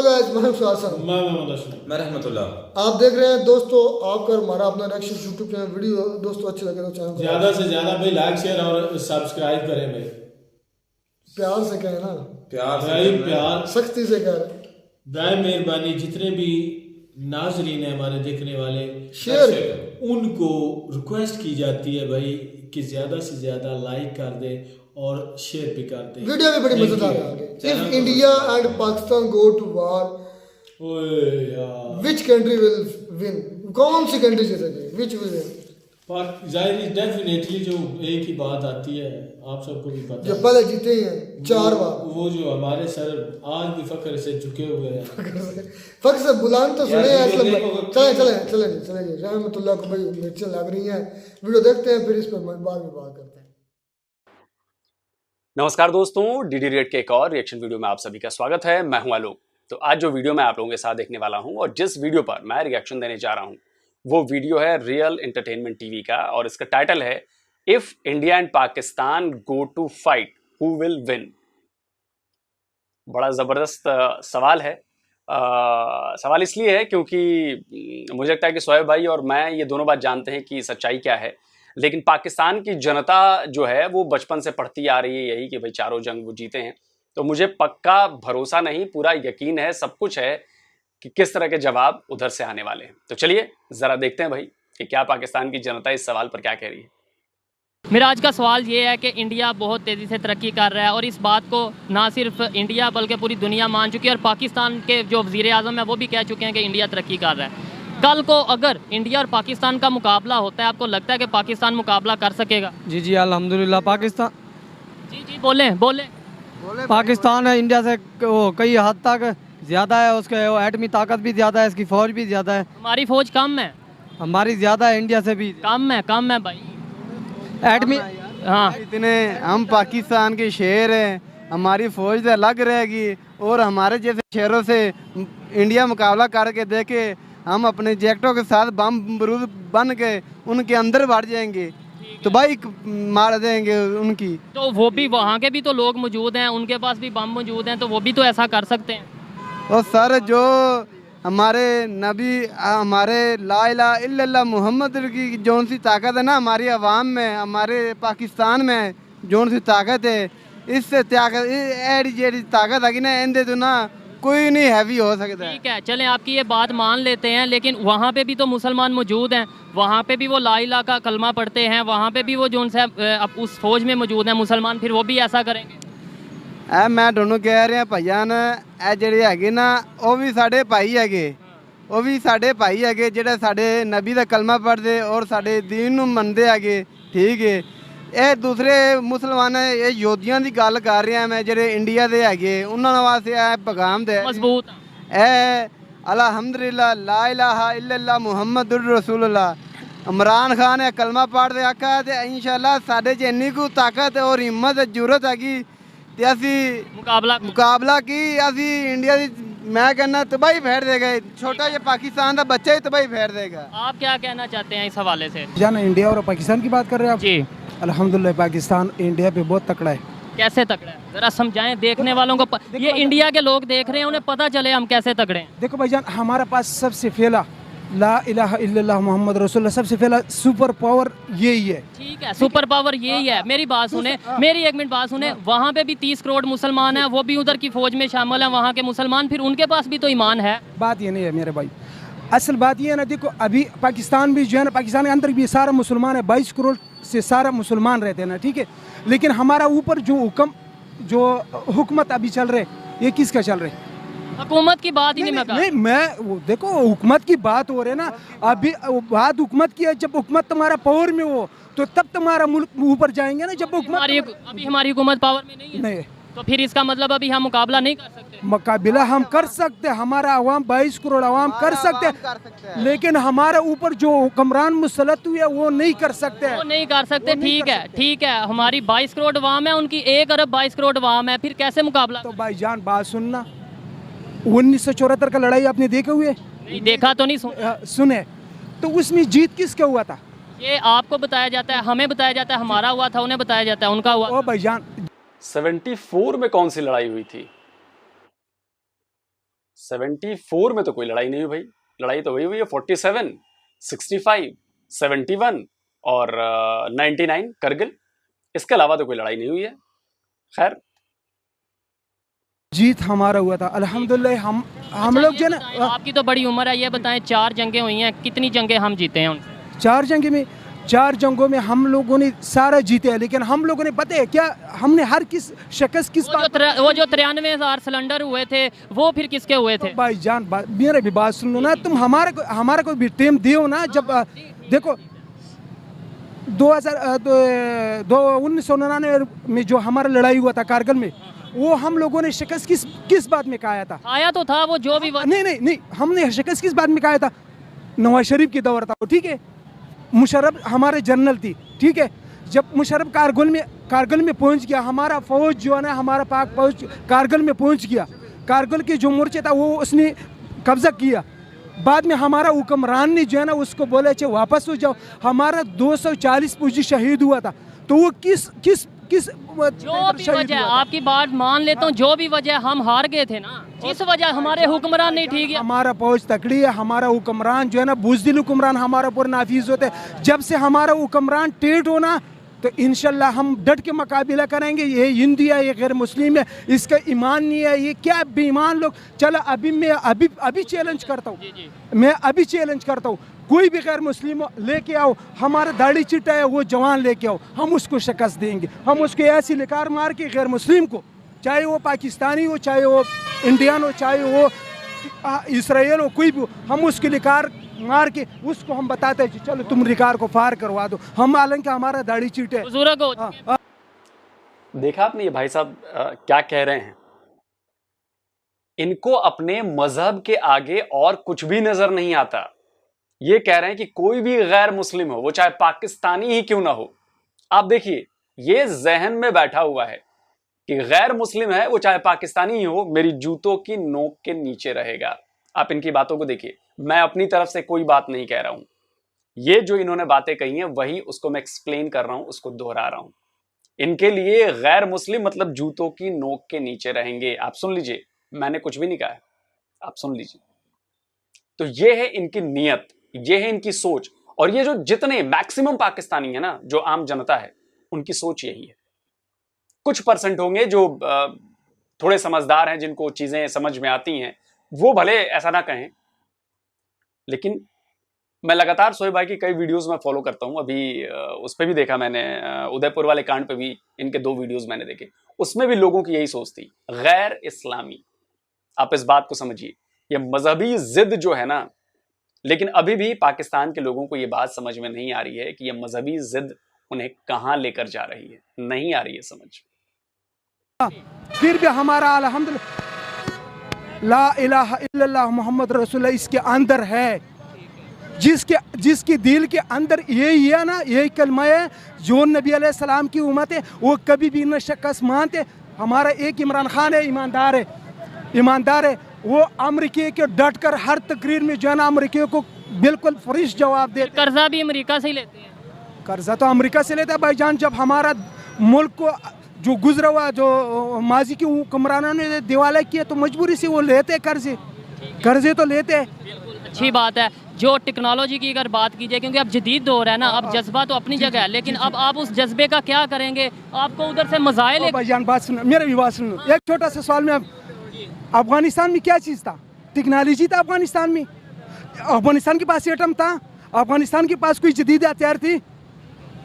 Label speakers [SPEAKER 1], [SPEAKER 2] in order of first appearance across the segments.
[SPEAKER 1] Guys, मैं सुहासन,
[SPEAKER 2] मैं रहमतुल्लाह।
[SPEAKER 1] आप देख रहे हैं दोस्तों आपका हमारा अपना रिएक्शन यूट्यूब चैनल। वीडियो दोस्तों अच्छे लगे तो चैनल को
[SPEAKER 3] ज्यादा से ज्यादा भाई लाइक शेयर और सब्सक्राइब करें भाई।
[SPEAKER 1] प्यार से कहें ना,
[SPEAKER 3] प्यार
[SPEAKER 1] सख्ती से कहें,
[SPEAKER 3] भाई मेहरबानी। जितने भी नाजरीन है हमारे देखने वाले,
[SPEAKER 1] शेयर
[SPEAKER 3] उनको रिक्वेस्ट की जाती है भाई कि ज्यादा से ज्यादा लाइक कर दे और शेयर भी कर दे।
[SPEAKER 1] वीडियो भी बड़ी मजेदार है। If India and Pakistan go to war,
[SPEAKER 3] ओए यार,
[SPEAKER 1] विच कंट्री विल विन? कौन सी कंट्री जीतेगी? Which will win?
[SPEAKER 3] जाहिर डेफिनेटली जो एक ही बात आती है, आप सबको भी पता
[SPEAKER 1] जो
[SPEAKER 3] है,
[SPEAKER 1] पहले जीते ही हैं 4 बार।
[SPEAKER 3] वो जो हमारे सर आज भी फख्र से झुके हुए हैं।
[SPEAKER 1] फख्र से बुलान तो सुने हैं। चले रहमतुल्लाह को भाई मिर्चें लग रही हैं। वीडियो देखते हैं, फिर इस पर बाद में बात करते हैं।
[SPEAKER 4] नमस्कार दोस्तों, डीडी रेट के एक और रिएक्शन वीडियो में आप सभी का स्वागत है। मैं हूं आलोक। तो आज जो वीडियो मैं आप लोगों के साथ देखने वाला हूं और जिस वीडियो पर मैं रिएक्शन देने जा रहा हूं वो वीडियो है रियल एंटरटेनमेंट टीवी का और इसका टाइटल है if India and Pakistan go to fight who will win. बड़ा ज़बरदस्त सवाल है। सवाल इसलिए है क्योंकि मुझे लगता है कि शोएब भाई और मैं ये दोनों बात जानते हैं कि सच्चाई क्या है, लेकिन पाकिस्तान की जनता जो है वो बचपन से पढ़ती आ रही है यही कि भाई चारों जंग वो जीते हैं। तो मुझे पक्का भरोसा नहीं, पूरा यकीन है, सब कुछ है कि किस तरह के जवाब उधर से आने वाले हैं। तो चलिए ज़रा देखते हैं भाई कि क्या पाकिस्तान की जनता इस सवाल पर क्या कह रही है।
[SPEAKER 5] मेरा आज का सवाल ये है कि इंडिया बहुत तेज़ी से तरक्की कर रहा है और इस बात को ना सिर्फ इंडिया बल्कि पूरी दुनिया मान चुकी है और पाकिस्तान के जो वज़ीर आज़म है वो भी कह चुके हैं कि इंडिया तरक्की कर रहा है। कल को अगर इंडिया और पाकिस्तान का मुकाबला होता है, आपको लगता है कि पाकिस्तान मुकाबला कर सकेगा?
[SPEAKER 6] जी अल्हम्दुलिल्लाह। पाकिस्तान
[SPEAKER 5] जी बोलें।
[SPEAKER 6] पाकिस्तान है इंडिया से कई हद तक ज़्यादा है, उसके एटमी ताकत भी ज़्यादा है, इसकी फ़ौज भी ज़्यादा है।
[SPEAKER 5] हमारी फ़ौज कम है?
[SPEAKER 6] हमारी ज़्यादा है, इंडिया से भी
[SPEAKER 5] कम है भाई
[SPEAKER 6] एटमी।
[SPEAKER 5] हाँ,
[SPEAKER 7] इतने हम पाकिस्तान के शेर हैं, हमारी फ़ौज तो अलग रहेगी और हमारे जैसे शेरों से इंडिया मुकाबला करके देखे हम अपने जैकेटों के साथ बम बरूद बन के उनके अंदर बढ़ जाएंगे तो भाई मार देंगे उनकी।
[SPEAKER 5] तो वो भी वहाँ के भी तो लोग मौजूद हैं, उनके पास भी बम मौजूद हैं, तो वो भी तो ऐसा कर सकते हैं।
[SPEAKER 7] और सर जो हमारे नबी हमारे ला इलाहा इल्लल्लाह मोहम्मद की जौन सी ताकत है ना हमारी आवाम में, हमारे पाकिस्तान में जौन सी ताकत है, इससे ताकत है कि ना इंदे तो ना कोई नहीं हैवी हो सकता है।
[SPEAKER 5] ठीक है, चलें आपकी ये बात मान लेते हैं, लेकिन वहाँ पे भी तो मुसलमान मौजूद हैं, वहाँ पे भी वो ला इलाहा का कलमा पढ़ते हैं, वहाँ पे भी वो जो उनसे उस फौज में मौजूद हैं मुसलमान, फिर वो भी ऐसा करेंगे?
[SPEAKER 7] मैं दोनों कह रहा भाईजान, ਜਿਹੜੇ ਹੈਗੇ ना वो भी साढ़े भाई है, वो भी साढ़े भाई है ਜਿਹੜੇ साढ़े नबी का कलमा पढ़ते और साढ़े दीन ਨੂੰ ਮੰਨਦੇ है। ठीक है, ਇਹ दूसरे मुसलमान ये योद्धियां की गल कर रहा मैं ਜਿਹੜੇ इंडिया के है उन्होंने वास्ते ਇਹ पैगाम दे
[SPEAKER 5] मजबूत
[SPEAKER 7] अल्हम्दुलिल्लाह ला इलाहा इल्लल्लाह मुहम्मदुर रसूलुल्लाह। इमरान खान है कलमा पढ़ते आका ते इंशाअल्लाह साढ़े च इन्नी को ताकत और हिम्मत जरूरत हैगी ते असी मुकाबला की असी इंडिया की मैं कहना तबाही फेर देगा। छोटा ये पाकिस्तान का बच्चा ही तबाही फेर देगा।
[SPEAKER 5] आप क्या कहना चाहते हैं इस हवाले से?
[SPEAKER 8] जान इंडिया और पाकिस्तान की बात कर रहे हैं आप?
[SPEAKER 5] जी
[SPEAKER 8] अल्हम्दुलिल्लाह पाकिस्तान इंडिया पे बहुत तकड़ा है।
[SPEAKER 5] कैसे तकड़ा है जरा समझाएं देखने वालों को। ये इंडिया के लोग देख रहे हैं, उन्हें पता चले हम कैसे तकड़े हैं।
[SPEAKER 8] देखो भाईजान, हमारे पास सबसे पहला ला इलाहा इल्लल्लाह मोहम्मद रसूलुल्लाह, सबसे पहला सुपर पावर यही है।
[SPEAKER 5] ठीक है, सुपर पावर यही है। मेरी बात सुने, मेरी एक मिनट बात सुने। वहाँ पे भी 30 करोड़ मुसलमान हैं, वो भी उधर की फौज में शामिल हैं वहाँ के मुसलमान, फिर उनके पास भी तो ईमान है।
[SPEAKER 8] बात ये नहीं है मेरे भाई, असल बात ये है ना, देखो अभी पाकिस्तान भी जो है ना, पाकिस्तान के अंदर भी सारा मुसलमान है, 22 करोड़ से सारा मुसलमान रहते हैं ना, ठीक है। लेकिन हमारा ऊपर जो हुकूमत अभी चल रहे, ये किसका चल रहे?
[SPEAKER 5] हुकूमत की बात ही नहीं
[SPEAKER 8] मैं वो देखो हुकूमत की बात हो रही है ना, अभी बात हुकूमत की है। जब हुकूमत तुम्हारा पावर में हो तो तब तुम्हारा मुल्क ऊपर जाएंगे ना। जब हुकूमत
[SPEAKER 5] अभी हमारी हुकूमत पावर में नहीं है,
[SPEAKER 8] नहीं,
[SPEAKER 5] तो फिर इसका मतलब अभी हम मुकाबला नहीं कर सकते।
[SPEAKER 8] मुकाबला हम कर सकते, हमारा अवाम 22 करोड़ अवाम कर सकते, लेकिन हमारे ऊपर जो हुक्मरान मुसलत हुए वो नहीं कर सकते।
[SPEAKER 5] वो नहीं कर सकते, ठीक है। हमारी 22 करोड़ अवाम है, उनकी 1 अरब 22 करोड़ अवाम है, फिर कैसे मुकाबला?
[SPEAKER 8] तो भाईजान बात सुनना, 1974 का लड़ाई आपने देखे हुए?
[SPEAKER 5] नहीं देखा तो नहीं,
[SPEAKER 8] सुने तो उसमें जीत किसका हुआ था?
[SPEAKER 5] ये आपको बताया जाता है, हमें बताया जाता है हमारा हुआ था, उन्हें बताया जाता है उनका हुआ।
[SPEAKER 8] ओ भाईजान
[SPEAKER 4] 74 में कौन सी लड़ाई हुई थी? 74 में तो कोई लड़ाई नहीं हुई भाई, लड़ाई तो वही हुई है 47, 65, 71 और 99 करगिल, इसके अलावा तो कोई लड़ाई नहीं हुई है। खैर
[SPEAKER 8] जीत हमारा हुआ था अल्हम्दुलिल्लाह। हम लोग जो है ना,
[SPEAKER 5] आपकी तो बड़ी उम्र है, ये बताएं 4 जंगें हुई हैं, कितनी जंगें हम जीते हैं उनसे?
[SPEAKER 8] 4 जंगों में हम लोगों ने सारा जीते हैं, लेकिन हम लोगों ने पता है क्या, हमने हर किस शिकस्त किस
[SPEAKER 5] वो जो 93,000 सिलेंडर हुए थे वो फिर किसके हुए थे?
[SPEAKER 8] भाईजान मेरा भी बात सुन लो ना, तुम हमारा को भी टाइम दियो ना। जब देखो 1999 में जो हमारा लड़ाई हुआ था कारगिल में, वो हम लोगों ने शिकस्त किस बात में खाया था?
[SPEAKER 5] आया तो था वो जो भी
[SPEAKER 8] नहीं, हमने शिकस्त किस बात में खाया था? नवाज शरीफ की दौर था वो, ठीक है। मुशर्रफ हमारे जनरल थी, ठीक है। जब मुशर्रफ कारगिल में पहुंच गया, हमारा फौज जो है ना, हमारा पाक फौज कारगिल में पहुंच गया, कारगिल के जो मोर्चे था वो उसने कब्जा किया। बाद में हमारा हुक्मरान ने जो है ना उसको बोले चे वापस हो जाओ। हमारा 240 फौजी शहीद हुआ था। तो वो किस
[SPEAKER 5] जो भी वजह, आपकी बात मान लेता हूँ, जो भी वजह हम हार गए थे ना, जिस वजह हमारे हुक्मरान नहीं ठीक है।
[SPEAKER 8] हमारा फौज तकड़ी है, हमारा हुक्मरान जो है ना बुज़दिल हुक्मरान हमारा पूरा नाफिज होते। जब से हमारा हुक्मरान टेढ़ होना, तो इंशाल्लाह हम डट के मुकाबला करेंगे। ये हिंदी है, ये गैर मुस्लिम है, इसका ईमान नहीं है, ये क्या बेईमान लोग। चलो मैं अभी चैलेंज करता हूँ, मैं अभी चैलेंज करता हूँ, कोई भी गैर मुस्लिम लेके आओ, हमारा दाढ़ी चिट्टा है वो जवान लेके आओ, हम उसको शिकस्त देंगे। हम उसको ऐसी लिकार मार के गैर मुस्लिम को, चाहे वो पाकिस्तानी हो, चाहे वो इंडियन हो, चाहे वो इसराइल हो, कोई भी हो, हम उसकी लिकार मार के उसको हम बताते हैं चलो तुम रिकार को फार करवा दो। हम हालांकि हमारा दाढ़ी चीट है।
[SPEAKER 4] देखा आपने ये भाई साहब क्या कह रहे हैं? इनको अपने मजहब के आगे और कुछ भी नजर नहीं आता। ये कह रहे हैं कि कोई भी गैर मुस्लिम हो, वो चाहे पाकिस्तानी ही क्यों ना हो। आप देखिए, ये जहन में बैठा हुआ है कि गैर मुस्लिम है, वो चाहे पाकिस्तानी ही हो, मेरी जूतों की नोक के नीचे रहेगा। आप इनकी बातों को देखिए, मैं अपनी तरफ से कोई बात नहीं कह रहा हूं। ये जो इन्होंने बातें कही हैं वही उसको मैं एक्सप्लेन कर रहा हूं, उसको दोहरा रहा हूं। इनके लिए गैर मुस्लिम मतलब जूतों की नोक के नीचे रहेंगे। आप सुन लीजिए, मैंने कुछ भी नहीं कहा है, आप सुन लीजिए। तो ये है इनकी नीयत, ये है इनकी सोच। और ये जो जितने मैक्सिमम पाकिस्तानी है ना, जो आम जनता है, उनकी सोच यही है। कुछ परसेंट होंगे जो थोड़े समझदार हैं, जिनको चीजें समझ में आती हैं, वो भले ऐसा ना कहें। लेकिन मैं लगातार शोएब भाई की कई वीडियोस में फॉलो करता हूं। अभी उस पर भी देखा मैंने, उदयपुर वाले कांड पे भी इनके 2 वीडियोस मैंने देखे, उसमें भी लोगों की यही सोच थी, गैर इस्लामी। आप इस बात को समझिए, ये मजहबी जिद जो है ना, लेकिन अभी भी पाकिस्तान के लोगों को ये बात समझ में नहीं आ रही है कि ये मजहबी जिद उन्हें कहां लेकर जा रही है, नहीं आ रही है समझ।
[SPEAKER 8] फिर भी हमारा अल्हम्दुलिल्लाह ला इलाहा इल्लल्लाह मोहम्मद रसूलुल्लाह इसके अंदर है। जिसके दिल के अंदर यही है ना, यही कलमा है, जो नबी अलैहिस्सलाम की उम्मत है, वो कभी भी न शिकस्त मानते। हमारा एक इमरान खान है, ईमानदार है। वो अमेरिका के डट कर हर तकरीर में जो है ना अमेरिका को बिल्कुल फ्रेश जवाब देते।
[SPEAKER 5] कर्जा भी अमेरिका से ही लेते हैं।
[SPEAKER 8] कर्जा तो अमेरिका से लेता है भाईजान। जब हमारा मुल्क को जो गुजरा हुआ, जो माजी के हुक्मरानों ने दिवाला किया, तो मजबूरी से वो लेते कर्जे तो लेते हैं।
[SPEAKER 5] अच्छी बात है। जो टेक्नोलॉजी की अगर बात कीजिए, क्योंकि अब जदीद दौर है ना, अब जज्बा तो अपनी जगह है, लेकिन अब आप उस जज्बे का क्या करेंगे? आपको उधर से मज़ाइल।
[SPEAKER 8] भाईजान बात सुनो, मेरा भी बात सुनो। एक छोटा सा सवाल में, अफगानिस्तान में क्या चीज़ था? टेक्नोलॉजी था अफगानिस्तान में। अफगानिस्तान के पास एटम था, अफगानिस्तान के पास कोई जदीद हथियार थी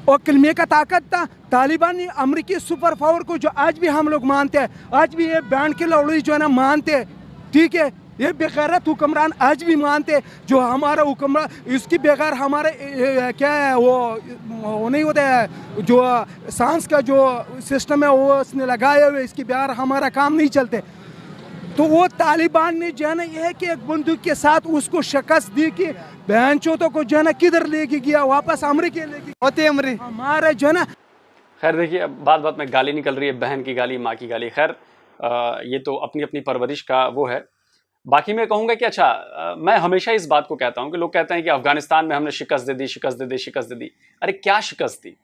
[SPEAKER 8] और कलमे का ताकत था। तालिबान ने अमेरिकी सुपर पावर को, जो आज भी हम लोग मानते हैं, आज भी ये बैंड के लौड़ी जो है ना मानते हैं, ठीक है, ये बेगैरत हुक्मरान आज भी मानते हैं। जो हमारा हुक्मरान, इसकी बगैर हमारे क्या है वो नहीं होता है, जो सांस का जो सिस्टम है वो उसने लगाए हुए, इसके बगैर हमारा काम नहीं चलते। तो वो तालिबान ने जो है ना यह कि एक बंदूक के साथ उसको शिकस्त दी कि बहन चौथों को जो है ना किधर लेके गया, वापस अमेरिका लेके होते हमारे जो है ना।
[SPEAKER 4] खैर देखिए, अब बात बात में गाली निकल रही है, बहन की गाली, माँ की गाली। खैर ये तो अपनी अपनी परवरिश का वो है। बाकी मैं कहूँगा कि अच्छा, मैं हमेशा इस बात को कहता हूँ कि लोग कहते हैं कि अफगानिस्तान में हमने शिकस्त दे दी। अरे क्या शिकस्त दी?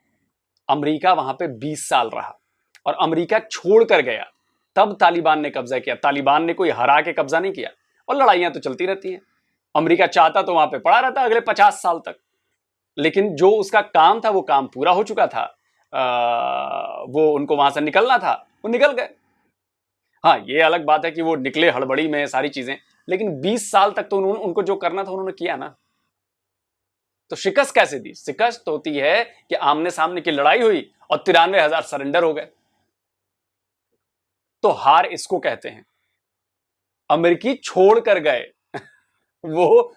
[SPEAKER 4] अमेरिका वहाँ पे 20 साल रहा और अमेरिका छोड़ कर गया, तब तालिबान ने कब्जा किया। तालिबान ने कोई हरा के कब्जा नहीं किया। और लड़ाइयां तो चलती रहती हैं। अमेरिका चाहता तो वहां पे पड़ा रहता अगले 50 साल तक, लेकिन जो उसका काम था वो काम पूरा हो चुका था। वो उनको वहां से निकलना था, वो निकल गए। हाँ, ये अलग बात है कि वो निकले हड़बड़ी में सारी चीजें, लेकिन 20 साल तक तो उनको जो करना था उन्होंने किया ना। तो शिकस्त कैसे दी? शिकस्त होती है कि आमने सामने की लड़ाई हुई और 93,000 सरेंडर हो गए। तो हार इसको कहते हैं। अमेरिकी छोड़ कर गए वो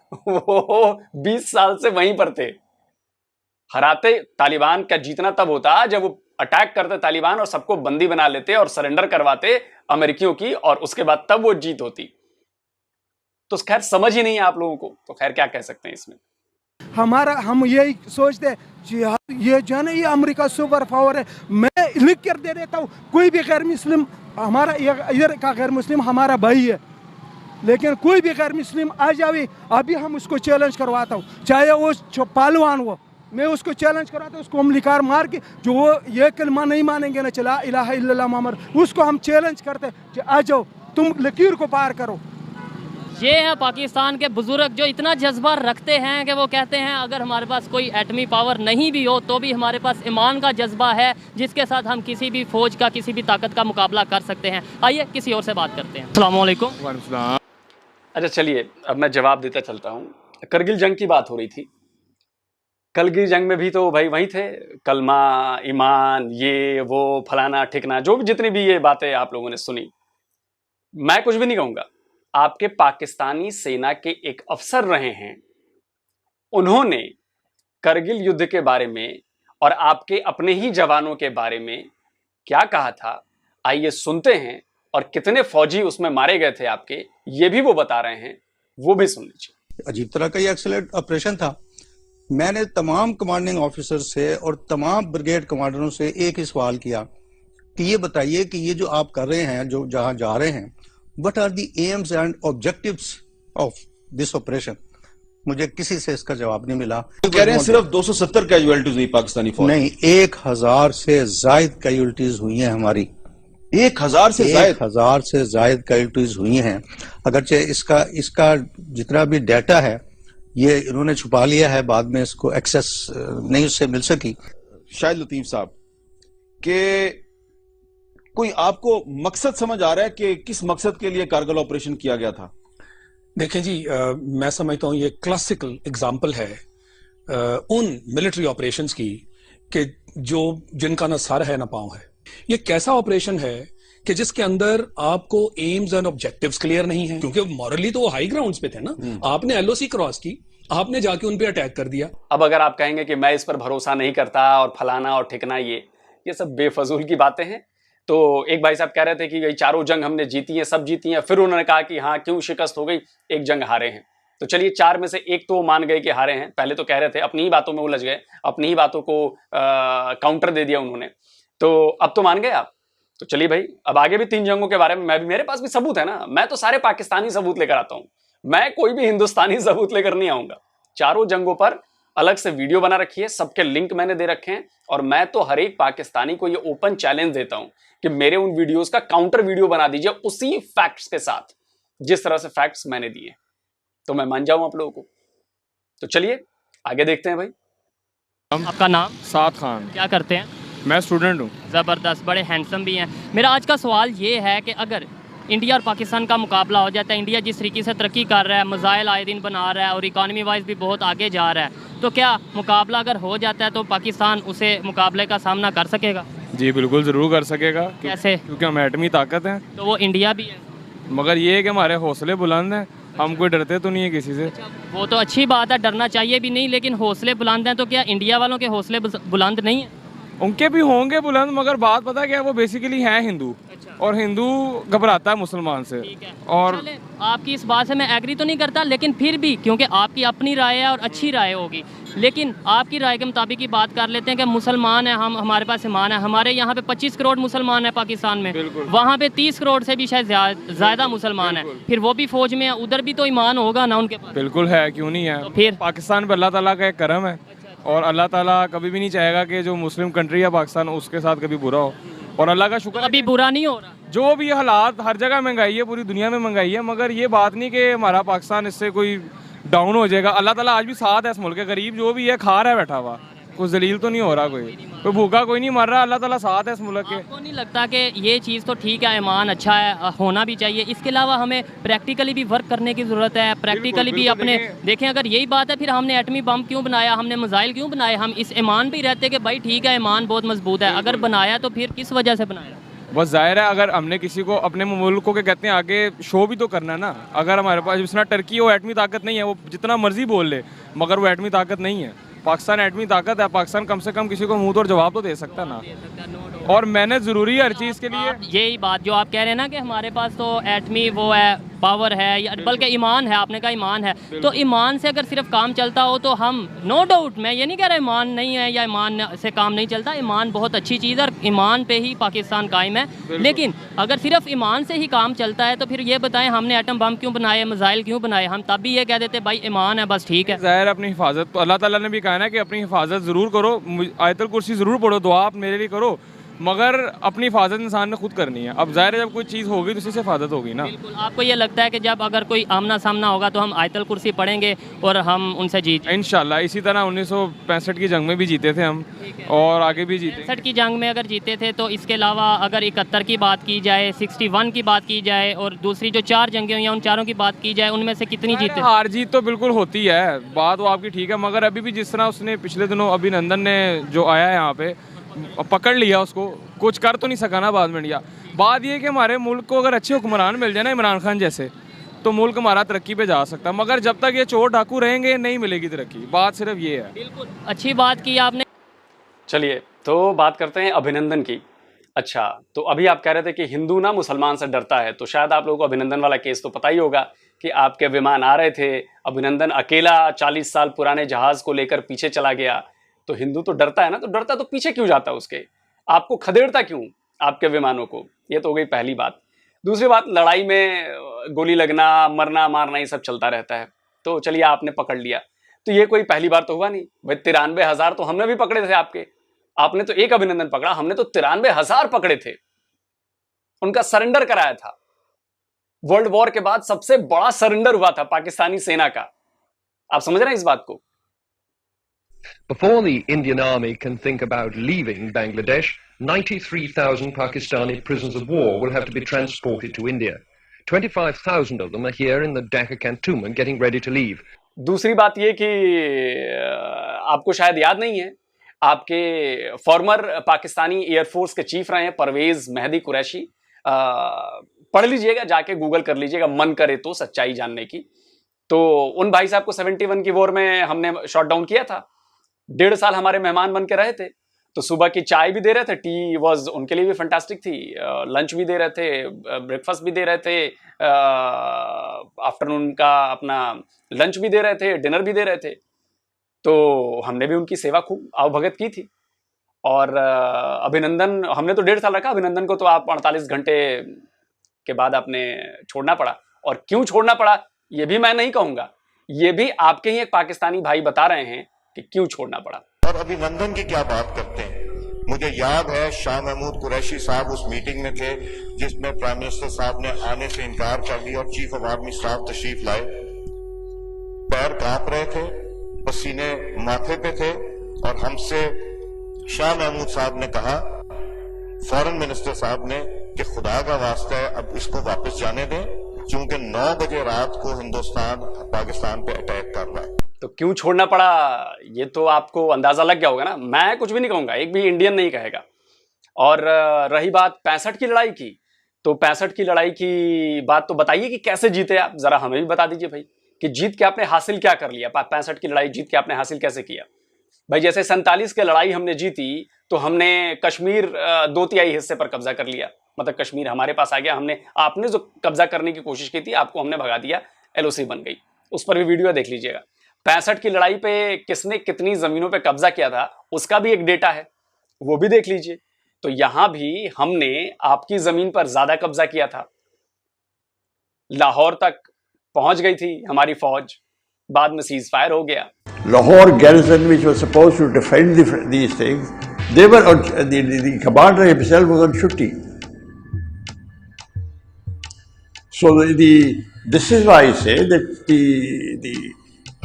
[SPEAKER 4] 20 साल से वहीं पर थे। हराते तालिबान का जीतना तब होता जब वो अटैक करते तालिबान और सबको बंदी बना लेते और सरेंडर करवाते अमेरिकियों की, और उसके बाद तब वो जीत होती। तो खैर समझ ही नहीं है आप लोगों को, तो खैर क्या कह सकते हैं इसमें।
[SPEAKER 8] हम यही सोचते हैं ये जो है ना, ये अमेरिका सुपर पावर है। मैं लिख कर दे देता हूँ, कोई भी गैर मुस्लिम, हमारा इधर का गैर मुस्लिम हमारा भाई है, लेकिन कोई भी गैर मुस्लिम आ जाए अभी हम उसको चैलेंज करवाता हूँ, चाहे वो पहलवान हो, मैं उसको चैलेंज करवाता हूँ। उसको हम लिकार मार के, जो वो ये कलमा नहीं मानेंगे ना, चला इलाहा इल्लल्लाह मुहम्मद, उसको हम चैलेंज करते हैं कि आ जाओ तुम लकीर को पार करो।
[SPEAKER 5] ये है पाकिस्तान के बुजुर्ग जो इतना जज्बा रखते हैं कि वो कहते हैं अगर हमारे पास कोई एटमी पावर नहीं भी हो तो भी हमारे पास ईमान का जज्बा है, जिसके साथ हम किसी भी फौज का, किसी भी ताकत का मुकाबला कर सकते हैं। आइए किसी और से बात करते हैं। अस्सलाम वालेकुम।
[SPEAKER 4] अच्छा चलिए, अब मैं जवाब देता चलता हूँ। करगिल जंग की बात हो रही थी। करगिल जंग में भी तो भाई वही थे, कलमा, ईमान, ये वो फलाना ठिकना, जो भी जितनी भी ये बातें आप लोगों ने सुनी। मैं कुछ भी नहीं कहूँगा। आपके पाकिस्तानी सेना के एक अफसर रहे हैं, उन्होंने करगिल युद्ध के बारे में और आपके अपने ही जवानों के बारे में क्या कहा था, आइए सुनते हैं। और कितने फौजी उसमें मारे गए थे आपके, ये भी वो बता रहे हैं, वो भी सुन लीजिए।
[SPEAKER 9] अजीब तरह का ये एक्सीलेंट ऑपरेशन था। मैंने तमाम कमांडिंग ऑफिसर से और तमाम ब्रिगेड कमांडरों से एक ही सवाल किया कि ये बताइए कि ये जो आप कर रहे हैं, जो जहां जा रहे हैं, what are the aims and objectives of this operation. मुझे किसी से इसका जवाब नहीं मिला।
[SPEAKER 2] तो कह रहे हैं सिर्फ 270 कैजुअलिटीज हुई पाकिस्तानी फौज।
[SPEAKER 9] नहीं, 1000 से जायद कैजुअलिटीज हुई हैं हमारी।
[SPEAKER 2] 1000 से
[SPEAKER 9] जायद कैजुअलिटीज हुई हैं। अगरचे इसका जितना भी डाटा है ये इन्होंने छुपा लिया है, बाद में इसको एक्सेस नहीं उससे मिल सकी।
[SPEAKER 2] शायद लतीफ साहब के कोई आपको मकसद समझ आ रहा है कि किस मकसद के लिए कारगिल ऑपरेशन किया गया था?
[SPEAKER 10] देखें जी, मैं समझता हूं ये क्लासिकल एग्जाम्पल है उन मिलिट्री ऑपरेशंस की कि जिनका ना सर है ना पांव है। ये कैसा ऑपरेशन है कि जिसके अंदर आपको एम्स एंड ऑब्जेक्टिव्स क्लियर नहीं है, क्योंकि मॉरली तो वो हाई ग्राउंड्स पे थे ना। आपने एलओसी क्रॉस की, आपने जाके उन पे अटैक कर दिया।
[SPEAKER 4] अब अगर आप कहेंगे कि मैं इस पर भरोसा नहीं करता और फलाना और ठिकना, ये सब बेफजूल की बातें हैं। तो एक भाई साहब कह रहे थे कि ये चारों जंग हमने जीती हैं, सब जीती हैं। फिर उन्होंने कहा कि हाँ क्यों शिकस्त हो गई, एक जंग हारे हैं। तो चलिए 4 में से एक तो मान गए कि हारे हैं। पहले तो कह रहे थे, अपनी ही बातों में उलझ गए, अपनी ही बातों को काउंटर दे दिया उन्होंने। तो अब तो मान गए आप। तो चलिए भाई, अब आगे भी 3 जंगों के बारे में मेरे पास भी सबूत है ना। मैं तो सारे पाकिस्तानी सबूत लेकर आता हूं, मैं कोई भी हिंदुस्तानी सबूत लेकर नहीं आऊंगा। चारों जंगों पर अलग से वीडियो बना रखी है, सबके लिंक मैंने दे रखे हैं। और मैं तो हर एक पाकिस्तानी को ये ओपन चैलेंज देता हूं कि मेरे उन वीडियोस का काउंटर वीडियो बना दीजिए उसी फैक्ट्स के साथ, जिस तरह से फैक्ट्स मैंने दिए, तो मैं मान जाऊं आप लोगों को। तो चलिए आगे देखते हैं भाई।
[SPEAKER 5] आपका नाम?
[SPEAKER 11] साद खान।
[SPEAKER 5] क्या करते हैं?
[SPEAKER 11] मैं स्टूडेंट हूँ।
[SPEAKER 5] ज़बरदस्त, बड़े हैंडसम भी हैं। मेरा आज का सवाल ये है कि अगर इंडिया और पाकिस्तान का मुकाबला हो जाता है, इंडिया जिस तरीके से तरक्की कर रहा है, मिसाइल आए दिन बना रहा है और इकॉनमी वाइज भी बहुत आगे जा रहा है, तो क्या मुकाबला अगर हो जाता है तो पाकिस्तान उसे मुकाबले का सामना कर सकेगा?
[SPEAKER 11] जी बिल्कुल ज़रूर कर सकेगा।
[SPEAKER 5] कैसे?
[SPEAKER 11] क्योंकि हम एटमी ताकत हैं।
[SPEAKER 5] तो वो इंडिया भी है,
[SPEAKER 11] मगर ये है कि हमारे हौसले बुलंद हैं, हम कोई डरते तो नहीं है किसी से।
[SPEAKER 5] वो तो अच्छी बात है, डरना चाहिए भी नहीं, लेकिन हौसले बुलंद हैं तो क्या इंडिया वालों के हौसले बुलंद नहीं है?
[SPEAKER 11] उनके भी होंगे बुलंद, मगर बात पता क्या है, वो बेसिकली हैं हिंदू। और हिंदू घबराता है मुसलमान से। और
[SPEAKER 5] आपकी इस बात से मैं एग्री तो नहीं करता, लेकिन फिर भी क्योंकि आपकी अपनी राय है और अच्छी राय होगी, लेकिन आपकी राय के मुताबिक ही बात कर लेते हैं कि मुसलमान है हम, हमारे पास ईमान है। हमारे यहाँ पे 25 करोड़ मुसलमान है पाकिस्तान में, वहाँ पे 30 करोड़ से भी शायद ज़्यादा मुसलमान है। फिर वो भी फौज में है, उधर भी तो ईमान होगा ना उनके पास।
[SPEAKER 11] बिल्कुल है, क्यों नहीं है।
[SPEAKER 5] तो फिर
[SPEAKER 11] पाकिस्तान पर अल्लाह ताला का एक करम है, और अल्लाह ताला कभी भी नहीं चाहेगा कि जो मुस्लिम कंट्री है पाकिस्तान, उसके साथ कभी बुरा हो। और अल्लाह का शुक्र
[SPEAKER 5] अभी बुरा नहीं हो रहा।
[SPEAKER 11] जो भी हालात, हर जगह महंगाई है, पूरी दुनिया में महंगाई है, मगर ये बात नहीं कि हमारा पाकिस्तान इससे कोई डाउन हो जाएगा। अल्लाह ताला आज भी साथ है इस मुल्क के, गरीब जो भी है खा रहा है बैठा हुआ, कुछ जलील तो नहीं हो रहा, कोई भूखा कोई नहीं मर रहा, अल्लाह ताला साथ है इस मुल्क के।
[SPEAKER 5] आपको नहीं लगता कि ये चीज़ तो ठीक है, ईमान अच्छा है, होना भी चाहिए, इसके अलावा हमें प्रैक्टिकली भी वर्क करने की ज़रूरत है, प्रैक्टिकली भी अपने देखें, अगर यही बात है फिर हमने एटमी बम क्यों बनाया, हमने मिसाइल क्यों बनाए, हम इस ईमान पे ही रहते कि भाई ठीक है ईमान बहुत मजबूत है, अगर बनाया तो फिर किस वजह से बनाया?
[SPEAKER 11] बस जाहिर है, अगर हमने किसी को अपने मुल्क को, के कहते हैं, आगे शो भी तो करना है ना। अगर हमारे पास जितना टर्की वो एटमी ताकत नहीं है, वो जितना मर्जी बोल ले, मगर वो एटमी ताकत नहीं है। पाकिस्तान एटमी ताकत है, पाकिस्तान कम से कम किसी को मुंह तोड़ जवाब तो दे सकता ना, और मैंने ज़रूरी है हर चीज़ के लिए।
[SPEAKER 5] यही बात जो आप कह रहे हैं ना कि हमारे पास तो एटमी वो है, पावर है, या बल्कि ईमान है, आपने कहा ईमान है, तो ईमान से अगर सिर्फ काम चलता हो तो हम नो डाउट, मैं ये नहीं कह रहा ईमान नहीं है या ईमान से काम नहीं चलता, ईमान बहुत अच्छी चीज़ है और ईमान पे ही पाकिस्तान कायम है, लेकिन अगर सिर्फ ईमान से ही काम चलता है तो फिर ये बताएं हमने एटम बम क्यों बनाए, मिसाइल क्यों बनाए, हम तब भी ये कह देते भाई ईमान है बस ठीक है।
[SPEAKER 11] ज़ाहिर अपनी हिफाजत तो अल्लाह ताला ने भी कहा ना कि अपनी हिफाजत ज़रूर करो, आयतुल कुर्सी ज़रूर पढ़ो, दुआ आप मेरे लिए करो, मगर अपनी हिफाजत इंसान ने खुद करनी है। अब ज़ाहिर है जब कोई चीज़ होगी तो उसी से हिफाजत होगी ना।
[SPEAKER 5] बिल्कुल। आपको ये लगता है कि जब अगर कोई आमना सामना होगा तो हम आयतुल कुर्सी पढ़ेंगे और हम उनसे जीत
[SPEAKER 11] इंशाल्लाह। इसी तरह 1965 की जंग में भी जीते थे हम, और आगे भी जीते।
[SPEAKER 5] 65 की जंग में अगर जीते थे तो इसके अलावा अगर 71 की बात की जाए, 61 की बात की जाए, और दूसरी जो 4 जंगें हुई हैं उन चारों की बात की जाए, उनमें से कितनी जीते?
[SPEAKER 11] हार जीत तो बिल्कुल होती है, बात वो आपकी ठीक है, मगर अभी भी जिस तरह उसने पिछले दिनों अभिनंदन ने जो आया है यहाँ पे पकड़ लिया, उसको कुछ कर तो नहीं सका ना बाद में इंडिया। बात ये कि हमारे मुल्क को अगर अच्छे हुक्मरान मिल जाए ना, इमरान खान जैसे, तो मुल्क हमारा तरक्की पे जा सकता है, मगर जब तक ये चोर डाकू रहेंगे नहीं मिलेगी तरक्की। बात सिर्फ ये है।
[SPEAKER 5] बिल्कुल अच्छी बात की आपने।
[SPEAKER 4] चलिए तो बात करते हैं अभिनंदन की। अच्छा, तो अभी आप कह रहे थे कि हिंदू ना मुसलमान से डरता है, तो शायद आप लोगों को अभिनंदन वाला केस तो पता ही होगा कि आपके विमान आ रहे थे, अभिनंदन अकेला 40 साल पुराने जहाज को लेकर पीछे चला गया, तो हिंदू तो डरता है ना, तो डरता तो पीछे क्यों जाता उसके, आपको खदेड़ता क्यों आपके विमानों को? ये तो हो गई पहली बात। दूसरी बात, लड़ाई में गोली लगना, मरना मारना ये सब चलता रहता है, तो चलिए आपने पकड़ लिया, तो ये कोई पहली बार तो हुआ नहीं भाई। 93,000 तो हमने भी पकड़े थे आपके, आपने तो एक अभिनंदन पकड़ा, हमने तो 93,000 पकड़े थे, उनका सरेंडर कराया था। वर्ल्ड वॉर के बाद सबसे बड़ा सरेंडर हुआ था पाकिस्तानी सेना का, आप समझ रहे हैं इस बात को?
[SPEAKER 12] Before the Indian army can think about leaving Bangladesh, 93,000 Pakistani prisoners of war will have to be transported to India. 25,000 of them are here in the Dhaka cantonment getting ready to leave.
[SPEAKER 4] दूसरी बात ये कि आपको शायद याद नहीं है, आपके फॉर्मर पाकिस्तानी एयरफोर्स के चीफ रहे हैं परवेज मेहदी कुरैशी, पढ़ लीजिएगा, जाके गूगल कर लीजिएगा मन करे तो सच्चाई जानने की। तो उन भाई साहब को 71 की वॉर में हमने शॉट डाउन किया था, 1.5 साल हमारे मेहमान बन के रहे थे, तो सुबह की चाय भी दे रहे थे, टी वॉज उनके लिए भी फैंटास्टिक थी, लंच भी दे रहे थे, ब्रेकफास्ट भी दे रहे थे, आफ्टरनून का अपना लंच भी दे रहे थे, डिनर भी दे रहे थे, तो हमने भी उनकी सेवा खूब आवभगत की थी। और अभिनंदन हमने तो 1.5 साल रखा, अभिनंदन को तो आप 48 घंटे के बाद आपने छोड़ना पड़ा, और क्यों छोड़ना पड़ा ये भी मैं नहीं कहूँगा, ये भी आपके ही एक पाकिस्तानी भाई बता रहे हैं कि क्यों छोड़ना पड़ा।
[SPEAKER 13] और अभिनंदन की क्या बात करते हैं, मुझे याद है शाह महमूद कुरैशी साहब उस मीटिंग में थे जिसमें प्राइम मिनिस्टर साहब ने आने से इनकार कर दिया और चीफ ऑफ आर्मी स्टाफ तशरीफ लाए, पैर कांप रहे थे, पसीने माथे पे थे, और हमसे शाह महमूद साहब ने कहा, फॉरेन मिनिस्टर साहब ने, कि खुदा का वास्ता है अब इसको वापस जाने दें, क्योंकि 9 बजे रात को हिंदुस्तान पाकिस्तान पे अटैक कर रहा है।
[SPEAKER 4] तो क्यों छोड़ना पड़ा ये तो आपको अंदाजा लग गया होगा ना, मैं कुछ भी नहीं कहूंगा, एक भी इंडियन नहीं कहेगा। और रही बात 65 की लड़ाई की, तो 65 की लड़ाई की बात तो बताइए कि कैसे जीते आप, जरा हमें भी बता दीजिए भाई, कि जीत के आपने हासिल क्या कर लिया, 65 की लड़ाई जीत के आपने हासिल कैसे किया भाई? जैसे 47 की लड़ाई हमने जीती तो हमने कश्मीर 2/3 हिस्से पर कब्जा कर लिया, मतलब कश्मीर हमारे पास आ गया, हमने, आपने जो कब्जा करने की कोशिश की थी आपको हमने भगा दिया, LOC बन गई, उस पर भी वीडियो देख लीजिएगा। 65 की लड़ाई पे किसने कितनी जमीनों पे कब्जा किया था उसका भी एक डेटा है, वो भी देख लीजिए। तो यहां भी हमने आपकी जमीन पर ज्यादा कब्जा किया था, लाहौर तक पहुंच गई थी हमारी फौज, बाद में सीज फायर हो गया।
[SPEAKER 14] Lahore garrison, which was supposed to defend these things, they were on, the commander himself was on duty. So this is why I say that the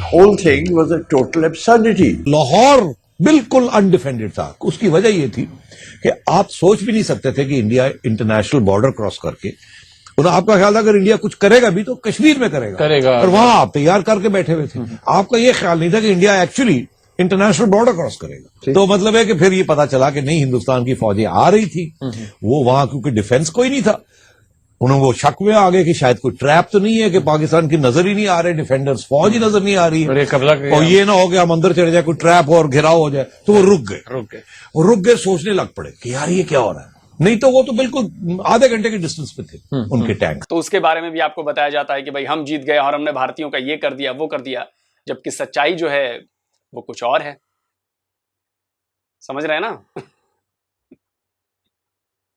[SPEAKER 14] whole thing was a total absurdity.
[SPEAKER 15] Lahore बिल्कुल अनडिफेंडेड था। उसकी वजह ये थी कि आप सोच भी नहीं सकते थे कि इंडिया इंटरनेशनल बॉर्डर क्रॉस करके, और आपका ख्याल था अगर इंडिया कुछ करेगा भी तो कश्मीर में करेगा और वहां आप तैयार करके बैठे हुए थे। आपका ये ख्याल नहीं था कि India actually international border cross करेगा। तो मतलब है कि फिर ये पता चला कि नहीं, हिंदुस्तान की फौजें आ रही थी, वो वहां क्योंकि डिफेंस कोई नहीं था, उन्हें वो शक में आ गए कि शायद कोई ट्रैप तो नहीं है कि पाकिस्तान की नजर ही नहीं आ रहे डिफेंडर्स, फौज ही नजर नहीं आ रही है, और ये ना हो कि हम अंदर चले जाए, कोई ट्रैप और घेराव हो जाए। तो वो रुक गए, सोचने लग पड़े कि यार ये क्या हो रहा है। नहीं तो वो तो बिल्कुल आधे घंटे के डिस्टेंस पे थे उनके टैंक।
[SPEAKER 4] तो उसके बारे में भी आपको बताया जाता है कि भाई हम जीत गए और हमने भारतीयों का ये कर दिया वो कर दिया, जबकि सच्चाई जो है वो कुछ और है। समझ रहे हैं ना?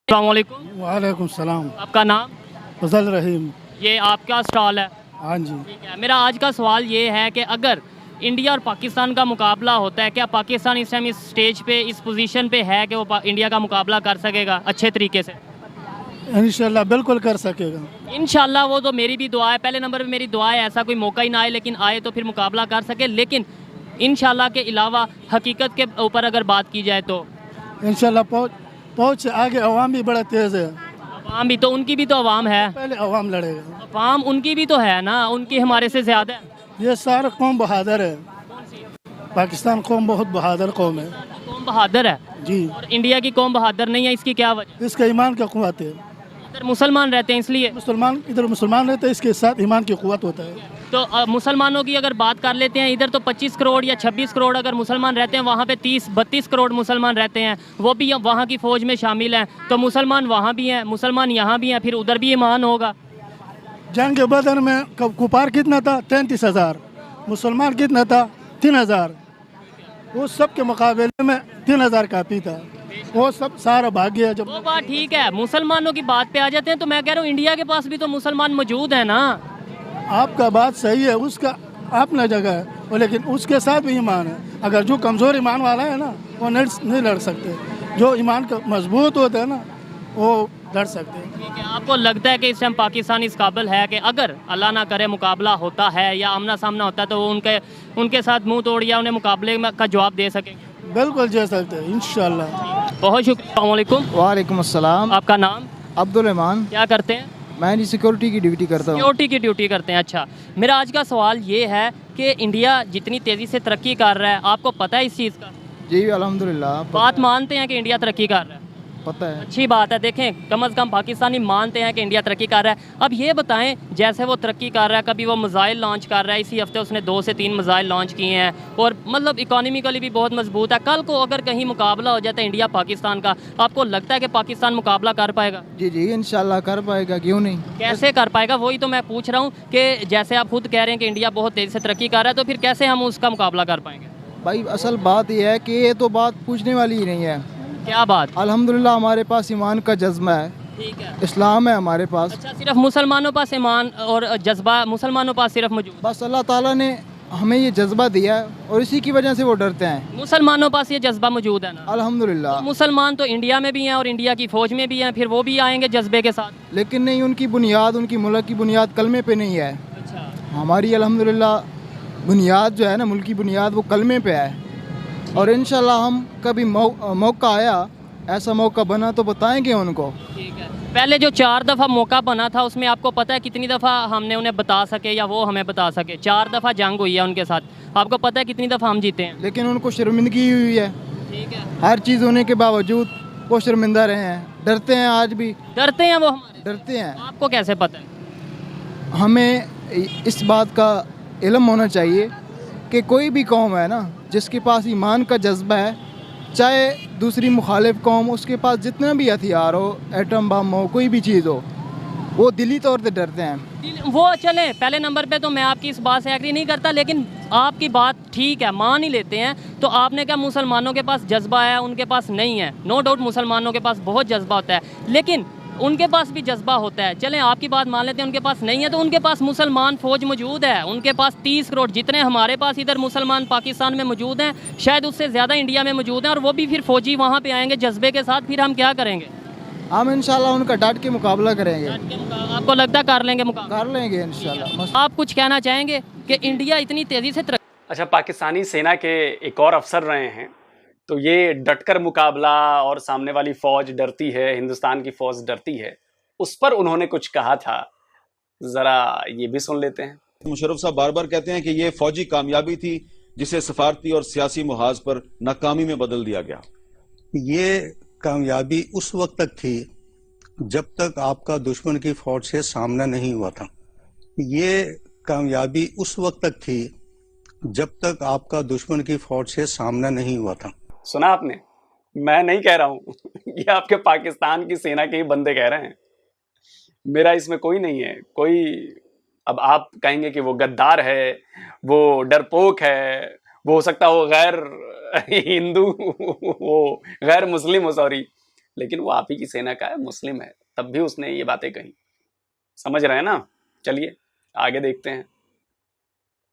[SPEAKER 16] वालेकुम सलाम।
[SPEAKER 5] आपका नाम?
[SPEAKER 16] फजल रहीम।
[SPEAKER 5] ये आपका स्टॉल है?
[SPEAKER 16] हाँ जी।
[SPEAKER 5] ठीक है। मेरा आज का सवाल ये है कि अगर इंडिया और पाकिस्तान का मुकाबला होता है, क्या पाकिस्तान इस टाइम इस स्टेज पे, इस पोजीशन पे है कि वो इंडिया का मुकाबला कर सकेगा अच्छे तरीके से?
[SPEAKER 16] इंशाल्लाह बिल्कुल कर सकेगा।
[SPEAKER 5] इंशाल्लाह, वो तो मेरी भी दुआ है। पहले नंबर पे मेरी दुआ है ऐसा कोई मौका ही ना आए, लेकिन आए तो फिर मुकाबला कर सके। लेकिन इंशाल्लाह के अलावा हकीकत के ऊपर अगर बात की जाए तो
[SPEAKER 16] इंशाल्लाह पहुँच से आगे अवाम भी बड़ा तेज है।
[SPEAKER 5] अवाम भी तो, उनकी भी तो अवाम है,
[SPEAKER 16] पहले अवाम लड़ेगा।
[SPEAKER 5] अवाम उनकी भी तो है ना, उनकी हमारे से ज्यादा है।
[SPEAKER 16] ये सारा कौम बहादुर है। पाकिस्तान कौम बहुत बहादुर कौम है।
[SPEAKER 5] कौम बहादुर है
[SPEAKER 16] जी।
[SPEAKER 5] और इंडिया की कौम बहादुर नहीं है, इसकी क्या वजह?
[SPEAKER 16] इसका ईमान का कुव्वत है।
[SPEAKER 5] इधर मुसलमान रहते हैं इसलिए
[SPEAKER 16] इधर मुसलमान रहते हैं, इसके साथ ईमान की कुव्वत होता है।
[SPEAKER 5] तो मुसलमानों की अगर बात कर लेते हैं, इधर तो 25 करोड़ या 26 करोड़ अगर मुसलमान रहते हैं, वहाँ पे 30-32 करोड़ मुसलमान रहते हैं, वो भी वहाँ की फ़ौज में शामिल हैं। तो मुसलमान वहाँ भी हैं, मुसलमान यहाँ भी हैं, फिर उधर भी ईमान होगा।
[SPEAKER 16] जंग बदर में कुफार कितना था? 33,000। मुसलमान कितना था? 3,000। वो सब के मुकाबले में 3,000 काफ़ी था। वो सब सारा भाग गया। जब
[SPEAKER 5] वो बात ठीक है, मुसलमानों की बात पे आ जाते हैं तो मैं कह रहा हूँ इंडिया के पास भी तो मुसलमान मौजूद है ना।
[SPEAKER 16] आपका बात सही है, उसका अपना जगह है, और लेकिन उसके साथ भी ईमान है। अगर जो कमज़ोर ईमान वाला है ना, वो नहीं लड़ सकते। जो ईमान का मजबूत होता है ना, वो लड़ सकते हैं।
[SPEAKER 5] ठीक है। आपको लगता है कि इस टाइम पाकिस्तान इस काबिल है कि अगर अल्लाह ना करे मुकाबला होता है या आमना सामना होता है तो वो उनके साथ मुंह तोड़ या उन्हें मुकाबले का जवाब दे सकेंगे?
[SPEAKER 16] बिल्कुल दे सकते हैं इंशाल्लाह।
[SPEAKER 5] बहुत शुक्रिया।
[SPEAKER 6] वालेकुम अस्सलाम।
[SPEAKER 5] आपका नाम?
[SPEAKER 6] अब्दुल रहमान।
[SPEAKER 5] क्या करते हैं?
[SPEAKER 6] मैं सिक्योरिटी की ड्यूटी करता हूँ।
[SPEAKER 5] सिक्योरिटी की ड्यूटी करते हैं। अच्छा, मेरा आज का सवाल ये है कि इंडिया जितनी तेज़ी से तरक्की कर रहा है, आपको पता है इस चीज़ का?
[SPEAKER 6] जी अल्हम्दुलिल्लाह।
[SPEAKER 5] बात मानते हैं कि इंडिया तरक्की कर रहा है?
[SPEAKER 6] पता है।
[SPEAKER 5] अच्छी बात है। देखें, कम से कम पाकिस्तानी मानते हैं कि इंडिया तरक्की कर रहा है। अब ये बताएं, जैसे वो तरक्की कर रहा है, कभी वो मिसाइल लॉन्च कर रहा है, इसी हफ्ते उसने 2 से 3 मिसाइल लॉन्च किए हैं, और मतलब इकोनॉमिकली भी बहुत मजबूत है। कल को अगर कहीं मुकाबला हो जाता है इंडिया पाकिस्तान का, आपको लगता है कि पाकिस्तान मुकाबला कर पाएगा?
[SPEAKER 6] जी इंशाल्लाह कर पाएगा, क्यों नहीं।
[SPEAKER 5] कैसे कर पाएगा, वही तो मैं पूछ रहा हूँ कि जैसे आप खुद कह रहे हैं कि इंडिया बहुत तेज़ी से तरक्की कर रहा है, तो फिर कैसे हम उसका मुकाबला कर पाएंगे?
[SPEAKER 6] भाई असल बात यह है कि ये तो बात पूछने वाली ही नहीं है।
[SPEAKER 5] क्या बात?
[SPEAKER 6] अल्हम्दुलिल्लाह हमारे पास ईमान का जज्बा है।
[SPEAKER 5] ठीक है।
[SPEAKER 6] इस्लाम है हमारे पास।
[SPEAKER 5] अच्छा, सिर्फ मुसलमानों पास ईमान और जज्बा मुसलमानों पास सिर्फ मौजूद?
[SPEAKER 6] बस अल्लाह ताला ने हमें ये जज्बा दिया है और इसी की वजह से वो डरते हैं।
[SPEAKER 5] मुसलमानों पास ये जज्बा मौजूद है ना?
[SPEAKER 6] अल्हम्दुलिल्लाह।
[SPEAKER 5] तो मुसलमान तो इंडिया में भी हैं और इंडिया की फ़ौज में भी हैं, फिर वो भी आएंगे जज्बे के साथ।
[SPEAKER 6] लेकिन नहीं, उनकी बुनियाद, उनकी मुल्क की बुनियाद कलमे पे नहीं है।
[SPEAKER 5] अच्छा।
[SPEAKER 6] हमारी अल्हम्दुलिल्लाह बुनियाद जो है ना, मुल्क की बुनियाद, वो कलमे पे है। और इंशाल्लाह हम कभी मौका आया, ऐसा मौका बना तो बताएंगे उनको।
[SPEAKER 5] ठीक है। पहले जो 4 दफ़ा मौका बना था, उसमें आपको पता है कितनी दफ़ा हमने उन्हें बता सके या वो हमें बता सके? 4 दफ़ा जंग हुई है उनके साथ, आपको पता है कितनी दफ़ा हम जीते हैं?
[SPEAKER 6] लेकिन उनको शर्मिंदगी हुई है।
[SPEAKER 5] ठीक है।
[SPEAKER 6] हर चीज़ होने के बावजूद वो शर्मिंदा रहे हैं, डरते हैं, आज भी
[SPEAKER 5] डरते हैं वो हमारे?
[SPEAKER 6] डरते हैं।
[SPEAKER 5] आपको कैसे पता है?
[SPEAKER 6] हमें इस बात का इल्म होना चाहिए कि कोई भी कौम है ना, जिसके पास ईमान का जज्बा है, चाहे दूसरी मुखालिफ कौम, उसके पास जितना भी हथियार हो, एटम बम हो, कोई भी चीज़ हो, वो दिली तौर पे डरते हैं।
[SPEAKER 5] वो चले, पहले नंबर पे तो मैं आपकी इस बात से एग्री नहीं करता, लेकिन आपकी बात ठीक है, मान ही लेते हैं। तो आपने क्या मुसलमानों के पास जज्बा है, उनके पास नहीं है? नो डाउट मुसलमानों के पास बहुत जज्बा होता है, लेकिन उनके पास भी जज्बा होता है। चलें, आपकी बात मान लेते हैं, उनके पास नहीं है, तो उनके पास मुसलमान फ़ौज मौजूद है। उनके पास 30 करोड़, जितने हमारे पास इधर मुसलमान पाकिस्तान में मौजूद हैं, शायद उससे ज़्यादा इंडिया में मौजूद हैं, और वो भी फिर फ़ौजी वहाँ पे आएंगे जज्बे के साथ, फिर हम क्या करेंगे?
[SPEAKER 6] हम इंशाल्लाह उनका डट के मुकाबला करेंगे।
[SPEAKER 5] आपको लगता है कर लेंगे मुकाबला?
[SPEAKER 6] कर लेंगे इंशाल्लाह।
[SPEAKER 5] आप कुछ कहना चाहेंगे कि इंडिया इतनी तेज़ी से
[SPEAKER 4] अच्छा, पाकिस्तानी सेना के एक और अफसर रहे हैं, तो ये डटकर मुकाबला और सामने वाली फौज डरती है, हिंदुस्तान की फौज डरती है, उस पर उन्होंने कुछ कहा था, जरा ये भी सुन लेते हैं।
[SPEAKER 2] मुशर्रफ साहब बार बार कहते हैं कि ये फौजी कामयाबी थी जिसे सफारती और सियासी मुहाज पर नाकामी में बदल दिया गया।
[SPEAKER 9] ये कामयाबी उस वक्त तक थी जब तक आपका दुश्मन की फौज से सामना नहीं हुआ था। ये कामयाबी उस वक्त तक थी जब तक आपका दुश्मन की फौज से सामना नहीं हुआ था।
[SPEAKER 4] सुना आपने? मैं नहीं कह रहा हूं ये आपके पाकिस्तान की सेना के ही बंदे कह रहे हैं, मेरा इसमें कोई नहीं है। कोई अब आप कहेंगे कि वो गद्दार है, वो डरपोक है, वो हो सकता हो गैर हिंदू वो गैर मुस्लिम हो, सॉरी, लेकिन वो आप ही की सेना का है, मुस्लिम है, तब भी उसने ये बातें कही। समझ रहे हैं ना? चलिए आगे देखते हैं।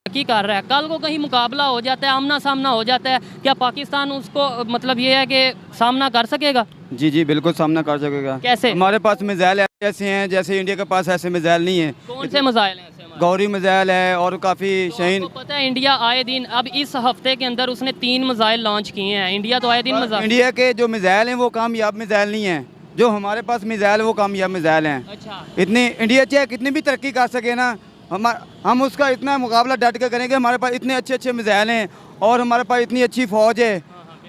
[SPEAKER 5] की कर रहा है, कल को कहीं मुकाबला हो जाता है, आमना सामना हो जाता है, क्या पाकिस्तान उसको मतलब ये है कि सामना कर सकेगा?
[SPEAKER 7] जी जी बिल्कुल सामना कर सकेगा।
[SPEAKER 5] कैसे?
[SPEAKER 7] हमारे पास मिसाइल ऐसे हैं जैसे इंडिया के पास ऐसे मिसाइल नहीं है।
[SPEAKER 5] कौन से मिसाइल हैं?
[SPEAKER 7] गौरी मिसाइल है और काफ़ी शहीन।
[SPEAKER 5] पता है इंडिया आए दिन, अब इस हफ्ते के अंदर उसने 3 मिसाइल लॉन्च किए हैं। इंडिया तो आए दिन मिसाइल,
[SPEAKER 7] इंडिया के जो मिसाइल हैं वो कामयाब मिसाइल नहीं है, जो हमारे पास मिसाइल है वो कामयाब मिसाइल हैं।
[SPEAKER 5] अच्छा,
[SPEAKER 7] इतनी इंडिया चाहे कितनी भी तरक्की कर सके ना, हम उसका इतना मुकाबला डट कर करेंगे। हमारे पास इतने अच्छे अच्छे मिसाइल हैं और हमारे पास इतनी अच्छी फ़ौज है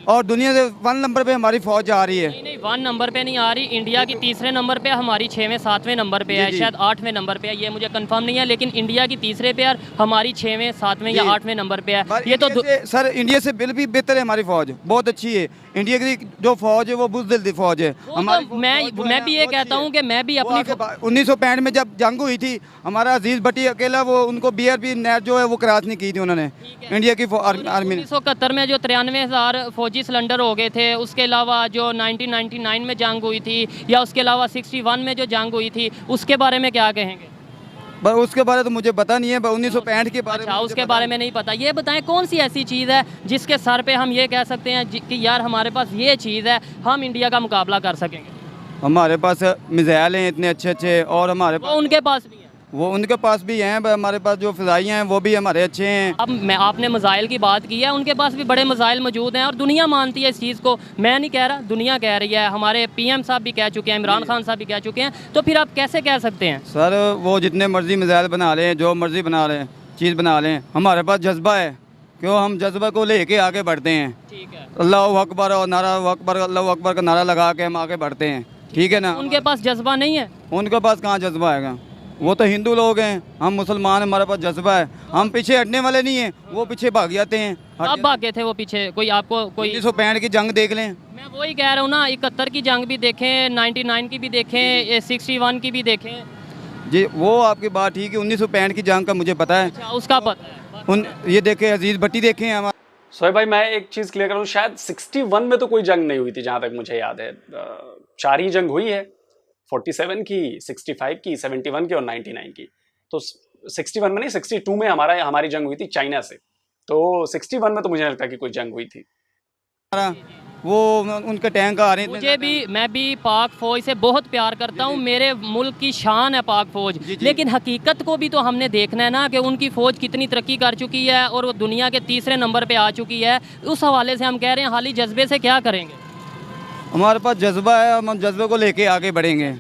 [SPEAKER 7] और दुनिया से 1 नंबर पे हमारी फ़ौज आ रही है।
[SPEAKER 5] नहीं 1 नंबर पे नहीं आ रही, इंडिया की 3रे नंबर पे, हमारी 6वें 7वें नंबर पे है, शायद 8वें नंबर पे है, ये मुझे कंफर्म नहीं है, लेकिन इंडिया की 3रे पे और हमारी 6वें 7वें या 8वें नंबर पे है। ये तो
[SPEAKER 7] सर इंडिया से बिल भी बेहतर है, हमारी फ़ौज बहुत अच्छी है। इंडिया की जो फ़ौज है वो बुज़दिल फ़ौज है हमारी।
[SPEAKER 5] तो मैं भी ये कहता हूँ कि मैं भी अपनी
[SPEAKER 7] 1965 में जब जंग हुई थी, हमारा अजीज़ भट्टी अकेला वो उनको BRP नेट जो है वो क्रॉस नहीं की थी उन्होंने इंडिया की आर्मी ने।
[SPEAKER 5] 1971 में जो 93,000 फौजी सिलेंडर हो गए थे, उसके अलावा जो 1999 में जंग हुई थी, या उसके अलावा 61 में जो जंग हुई थी, उसके बारे में क्या कहेंगे?
[SPEAKER 7] पर उसके बारे तो मुझे पता नहीं है, 1965 के बारे में
[SPEAKER 5] उसके बारे में नहीं पता। ये बताएं कौन सी ऐसी चीज़ है जिसके सर पे हम ये कह सकते हैं कि यार हमारे पास ये चीज़ है, हम इंडिया का मुकाबला कर सकेंगे?
[SPEAKER 7] हमारे पास मिसाइल हैं इतने अच्छे अच्छे और हमारे पास
[SPEAKER 5] उनके पास भी है,
[SPEAKER 7] वो उनके पास भी हैं। हमारे पास जो फ़िज़ाई हैं वो भी हमारे अच्छे हैं।
[SPEAKER 5] अब आपने मिसाइल की बात की है, उनके पास भी बड़े मिसाइल मौजूद हैं और दुनिया मानती है इस चीज़ को। मैं नहीं कह रहा, दुनिया कह रही है, हमारे PM साहब भी कह चुके हैं, इमरान खान साहब भी कह चुके हैं, तो फिर आप कैसे कह सकते हैं?
[SPEAKER 7] सर वो जितने मर्जी मिसाइल बना लें, जो मर्जी बना लें, चीज़ बना लें, हमारे पास जज्बा है, क्यों हम जज्बा को लेके आगे बढ़ते हैं।
[SPEAKER 5] ठीक है,
[SPEAKER 7] अल्लाह अकबर और नारा अकबर, अल्लाह अकबर का नारा लगा के हम आगे बढ़ते हैं। ठीक है ना?
[SPEAKER 5] उनके पास जज्बा नहीं है?
[SPEAKER 7] उनके पास कहाँ जज्बा है? वो तो हिंदू लोग हैं, हम मुसलमान, हमारे पास जज्बा है, हम पीछे हटने वाले नहीं हैं, वो पीछे भाग जाते हैं।
[SPEAKER 5] अब भागे थे वो पीछे? कोई आपको कोई
[SPEAKER 7] 1965 की जंग देख लें।
[SPEAKER 5] मैं वही कह रहा हूँ ना, 71 की जंग भी देखें, 99 की भी देखें, 61 की भी देखें।
[SPEAKER 7] जी वो आपकी बात ठीक है, 1965 की जंग का मुझे पता है।
[SPEAKER 5] अच्छा, उसका पता है।
[SPEAKER 7] ये देखे, अजीज़ भट्टी देखे हैं हमारे।
[SPEAKER 4] सोहेब भाई मैं एक चीज़ क्लियर करूँ, शायद 61 में तो कोई जंग नहीं हुई थी जहाँ तक मुझे याद है। 4 ही जंग हुई है, 47 की, 65 की, 71 की और 99 की। तो 61 में नहीं, 62 में हमारी जंग हुई थी चाइना से, तो 61 में तो मुझे नहीं लगता कि कोई जंग हुई थी।
[SPEAKER 7] वो उनके टैंक आ रहे
[SPEAKER 5] हैं। मैं भी पाक फौज से बहुत प्यार करता हूँ, मेरे मुल्क की शान है पाक फौज, लेकिन हकीकत को भी तो हमने देखना है ना कि उनकी फ़ौज कितनी तरक्की कर चुकी है और वो दुनिया के 3रे नंबर पे आ चुकी है। उस हवाले से हम कह रहे हैं हाली जज्बे से क्या करेंगे?
[SPEAKER 7] हमारे पास जज्बा है, हम जज्बे को लेके आगे बढ़ेंगे।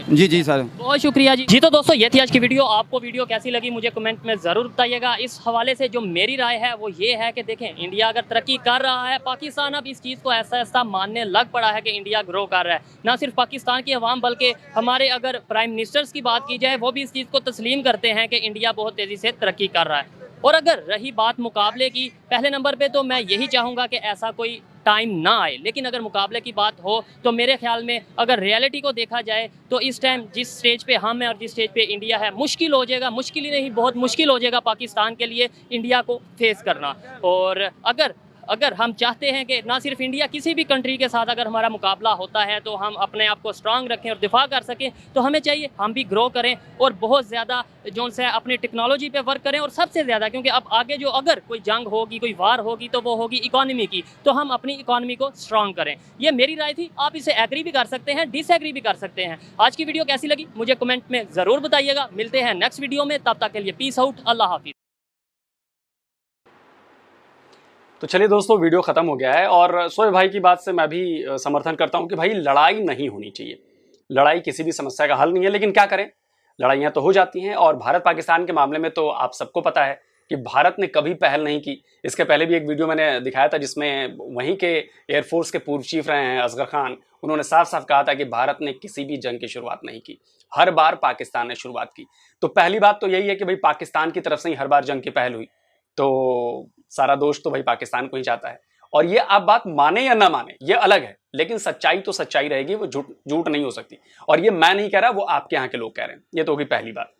[SPEAKER 7] जी जी सर,
[SPEAKER 5] बहुत शुक्रिया जी। जी तो दोस्तों ये थी आज की वीडियो। आपको वीडियो कैसी लगी मुझे कमेंट में ज़रूर बताइएगा। इस हवाले से जो मेरी राय है वो ये है कि देखें, इंडिया अगर तरक्की कर रहा है, पाकिस्तान अब इस चीज़ को ऐसा ऐसा मानने लग पड़ा है कि इंडिया ग्रो कर रहा है। ना सिर्फ पाकिस्तान की अवाम बल्कि हमारे अगर प्राइम मिनिस्टर्स की बात की जाए, वो भी इस चीज़ को तस्लीम करते हैं कि इंडिया बहुत तेज़ी से तरक्की कर रहा है। और अगर रही बात मुकाबले की, पहले नंबर पे तो मैं यही चाहूँगा कि ऐसा कोई टाइम ना आए, लेकिन अगर मुकाबले की बात हो तो मेरे ख्याल में अगर रियलिटी को देखा जाए तो इस टाइम जिस स्टेज पे हम हैं और जिस स्टेज पे इंडिया है, मुश्किल हो जाएगा, मुश्किल ही नहीं बहुत मुश्किल हो जाएगा पाकिस्तान के लिए इंडिया को फेस करना। और अगर अगर हम चाहते हैं कि ना सिर्फ इंडिया, किसी भी कंट्री के साथ अगर हमारा मुकाबला होता है तो हम अपने आप को स्ट्रांग रखें और दिफा कर सकें, तो हमें चाहिए हम भी ग्रो करें और बहुत ज़्यादा जो से अपनी टेक्नोलॉजी पे वर्क करें। और सबसे ज़्यादा क्योंकि अब आगे जो अगर कोई जंग होगी, कोई वार होगी, तो वो होगी इकॉनमी की, तो हम अपनी इकॉनमी को स्ट्रांग करें। ये मेरी राय थी, आप इसे एग्री भी कर सकते हैं, डिसएग्री भी कर सकते हैं। आज की वीडियो कैसी लगी मुझे कमेंट में ज़रूर बताइएगा। मिलते हैं नेक्स्ट वीडियो में, तब तक के लिए पीस आउट, अल्लाह हाफिज़।
[SPEAKER 4] तो चलिए दोस्तों, वीडियो ख़त्म हो गया है और शोएब भाई की बात से मैं भी समर्थन करता हूं कि भाई लड़ाई नहीं होनी चाहिए। लड़ाई किसी भी समस्या का हल नहीं है, लेकिन क्या करें, लड़ाइयाँ तो हो जाती हैं। और भारत पाकिस्तान के मामले में तो आप सबको पता है कि भारत ने कभी पहल नहीं की। इसके पहले भी एक वीडियो मैंने दिखाया था जिसमें वहीं के एयरफोर्स के पूर्व चीफ रहे हैं असगर खान, उन्होंने साफ साफ कहा था कि भारत ने किसी भी जंग की शुरुआत नहीं की, हर बार पाकिस्तान ने शुरुआत की। तो पहली बात तो यही है कि भाई पाकिस्तान की तरफ से ही हर बार जंग की पहल हुई, तो सारा दोष तो भाई पाकिस्तान को ही जाता है। और ये आप बात माने या ना माने ये अलग है, लेकिन सच्चाई तो सच्चाई रहेगी, वो झूठ नहीं हो सकती। और ये मैं नहीं कह रहा, वो आपके यहाँ के लोग कह रहे हैं। ये तो होगी पहली बात।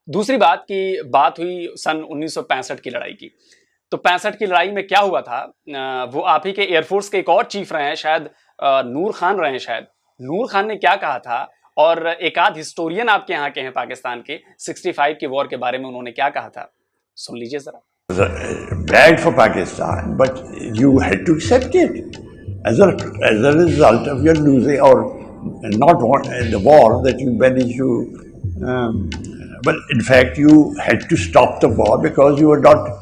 [SPEAKER 4] दूसरी बात की बात हुई सन 1965 की लड़ाई की। तो 65 की लड़ाई में क्या हुआ था, वो आप ही के एयरफोर्स के एक और चीफ रहे हैं, शायद नूर खान रहे हैं, शायद नूर खान ने क्या कहा था, और एक आध हिस्टोरियन आपके यहाँ के हैं पाकिस्तान के, 65 के वॉर के बारे में उन्होंने क्या कहा था, सुन लीजिए जरा।
[SPEAKER 14] Bad for Pakistan, but you had to accept it as a result of your losing or not the war that you managed to. But in fact, you had to stop the war because you were not.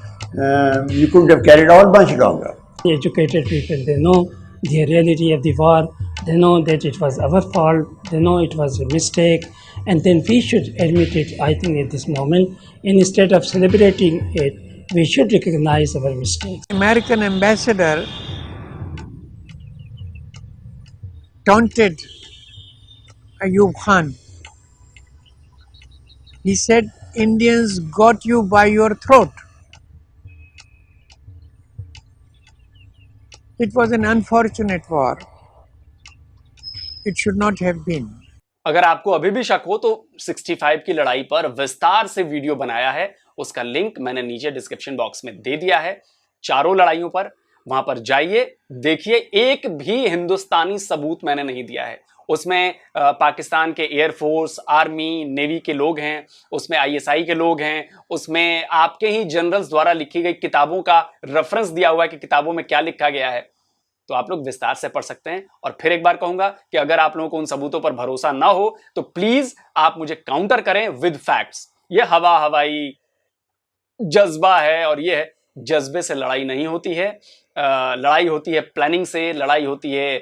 [SPEAKER 14] You couldn't have carried on much longer.
[SPEAKER 17] Educated people, they know the reality of the war. They know that it was our fault. They know it was a mistake, and then we should admit it. I think at this moment, instead of celebrating it, we should recognize our mistakes.
[SPEAKER 18] American ambassador taunted Ayub Khan. He said, Indians got you by your throat. It was an unfortunate war. It should not have been.
[SPEAKER 4] अगर आपको अभी भी शक हो तो 65 की लड़ाई पर विस्तार से वीडियो बनाया है, उसका लिंक मैंने नीचे डिस्क्रिप्शन बॉक्स में दे दिया है। चारों लड़ाइयों पर वहां पर जाइए, देखिए, एक भी हिंदुस्तानी सबूत मैंने नहीं दिया है। उसमें पाकिस्तान के एयरफोर्स, आर्मी, नेवी के लोग हैं, उसमें ISI के लोग हैं, उसमें आपके ही जनरल्स द्वारा लिखी गई किताबों का रेफरेंस दिया हुआ है कि किताबों में क्या लिखा गया है। तो आप लोग विस्तार से पढ़ सकते हैं। और फिर एक बार कहूंगा कि अगर आप लोगों को उन सबूतों पर भरोसा ना हो तो प्लीज आप मुझे काउंटर करें विद फैक्ट्स। ये हवा हवाई जज्बा है, और ये है, जज्बे से लड़ाई नहीं होती है। लड़ाई होती है प्लानिंग से, लड़ाई होती है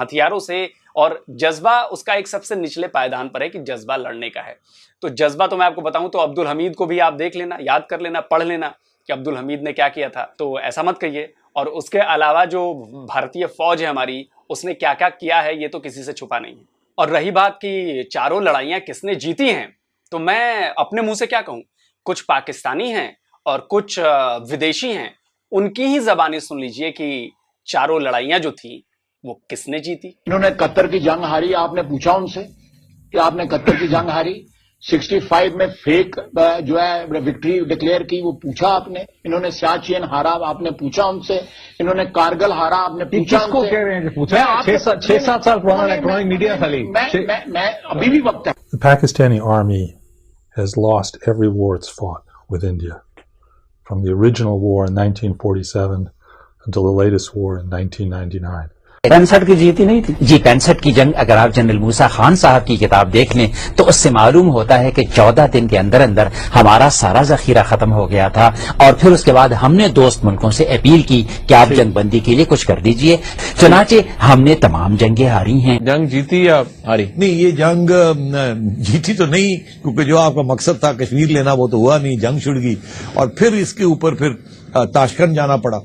[SPEAKER 4] हथियारों से, और जज्बा उसका एक सबसे निचले पायदान पर है कि जज्बा लड़ने का है। तो जज्बा तो मैं आपको बताऊं तो अब्दुल हमीद को भी आप देख लेना, याद कर लेना, पढ़ लेना कि अब्दुल हमीद ने क्या किया था। तो ऐसा मत कहिए। और उसके अलावा जो भारतीय फौज है हमारी, उसने क्या क्या किया है ये तो किसी से छुपा नहीं है। और रही बात कि चारों लड़ाइयाँ किसने जीती हैं, तो मैं अपने मुंह से क्या कहूँ, कुछ पाकिस्तानी हैं और कुछ विदेशी हैं, उनकी ही जबानी सुन लीजिए कि चारों लड़ाइयाँ जो थी वो किसने जीती।
[SPEAKER 19] इन्होंने कतर की जंग हारी, आपने पूछा उनसे कि आपने कतर की जंग हारी, 65 में फेक जो है विक्ट्री डिक्लेयर की, वो पूछा आपने। इन्होंने सियाचिन हारा, आपने पूछा उनसे। इन्होंने कारगिल हारा, आपने पूछा
[SPEAKER 15] किसको
[SPEAKER 19] उनसे।
[SPEAKER 15] कह रहे हैं कि पूछा? 6-7 साल पुराना इलेक्ट्रॉनिक मीडिया खाली।
[SPEAKER 19] मैं अभी भी वक्त है।
[SPEAKER 20] The Pakistani army has lost every war it's fought with India, from the original war in 1947 until the latest war in 1999.
[SPEAKER 21] 65 की जीती नहीं थी जी। 65 की जंग अगर आप जनरल मूसा खान साहब की किताब देख लें तो उससे मालूम होता है कि 14 दिन के अंदर अंदर हमारा सारा जखीरा खत्म हो गया था। और फिर उसके बाद हमने दोस्त मुल्कों से अपील की कि आप जंगबंदी के लिए कुछ कर दीजिए। चुनाचे हमने तमाम जंगें हारी हैं।
[SPEAKER 15] जंग जीती या हारी? नहीं, ये जंग जीती तो नहीं, क्योंकि जो आपका मकसद था कश्मीर लेना वो तो हुआ नहीं, जंग छिड़ गई। और फिर इसके ऊपर फिर ताशकंद जाना पड़ा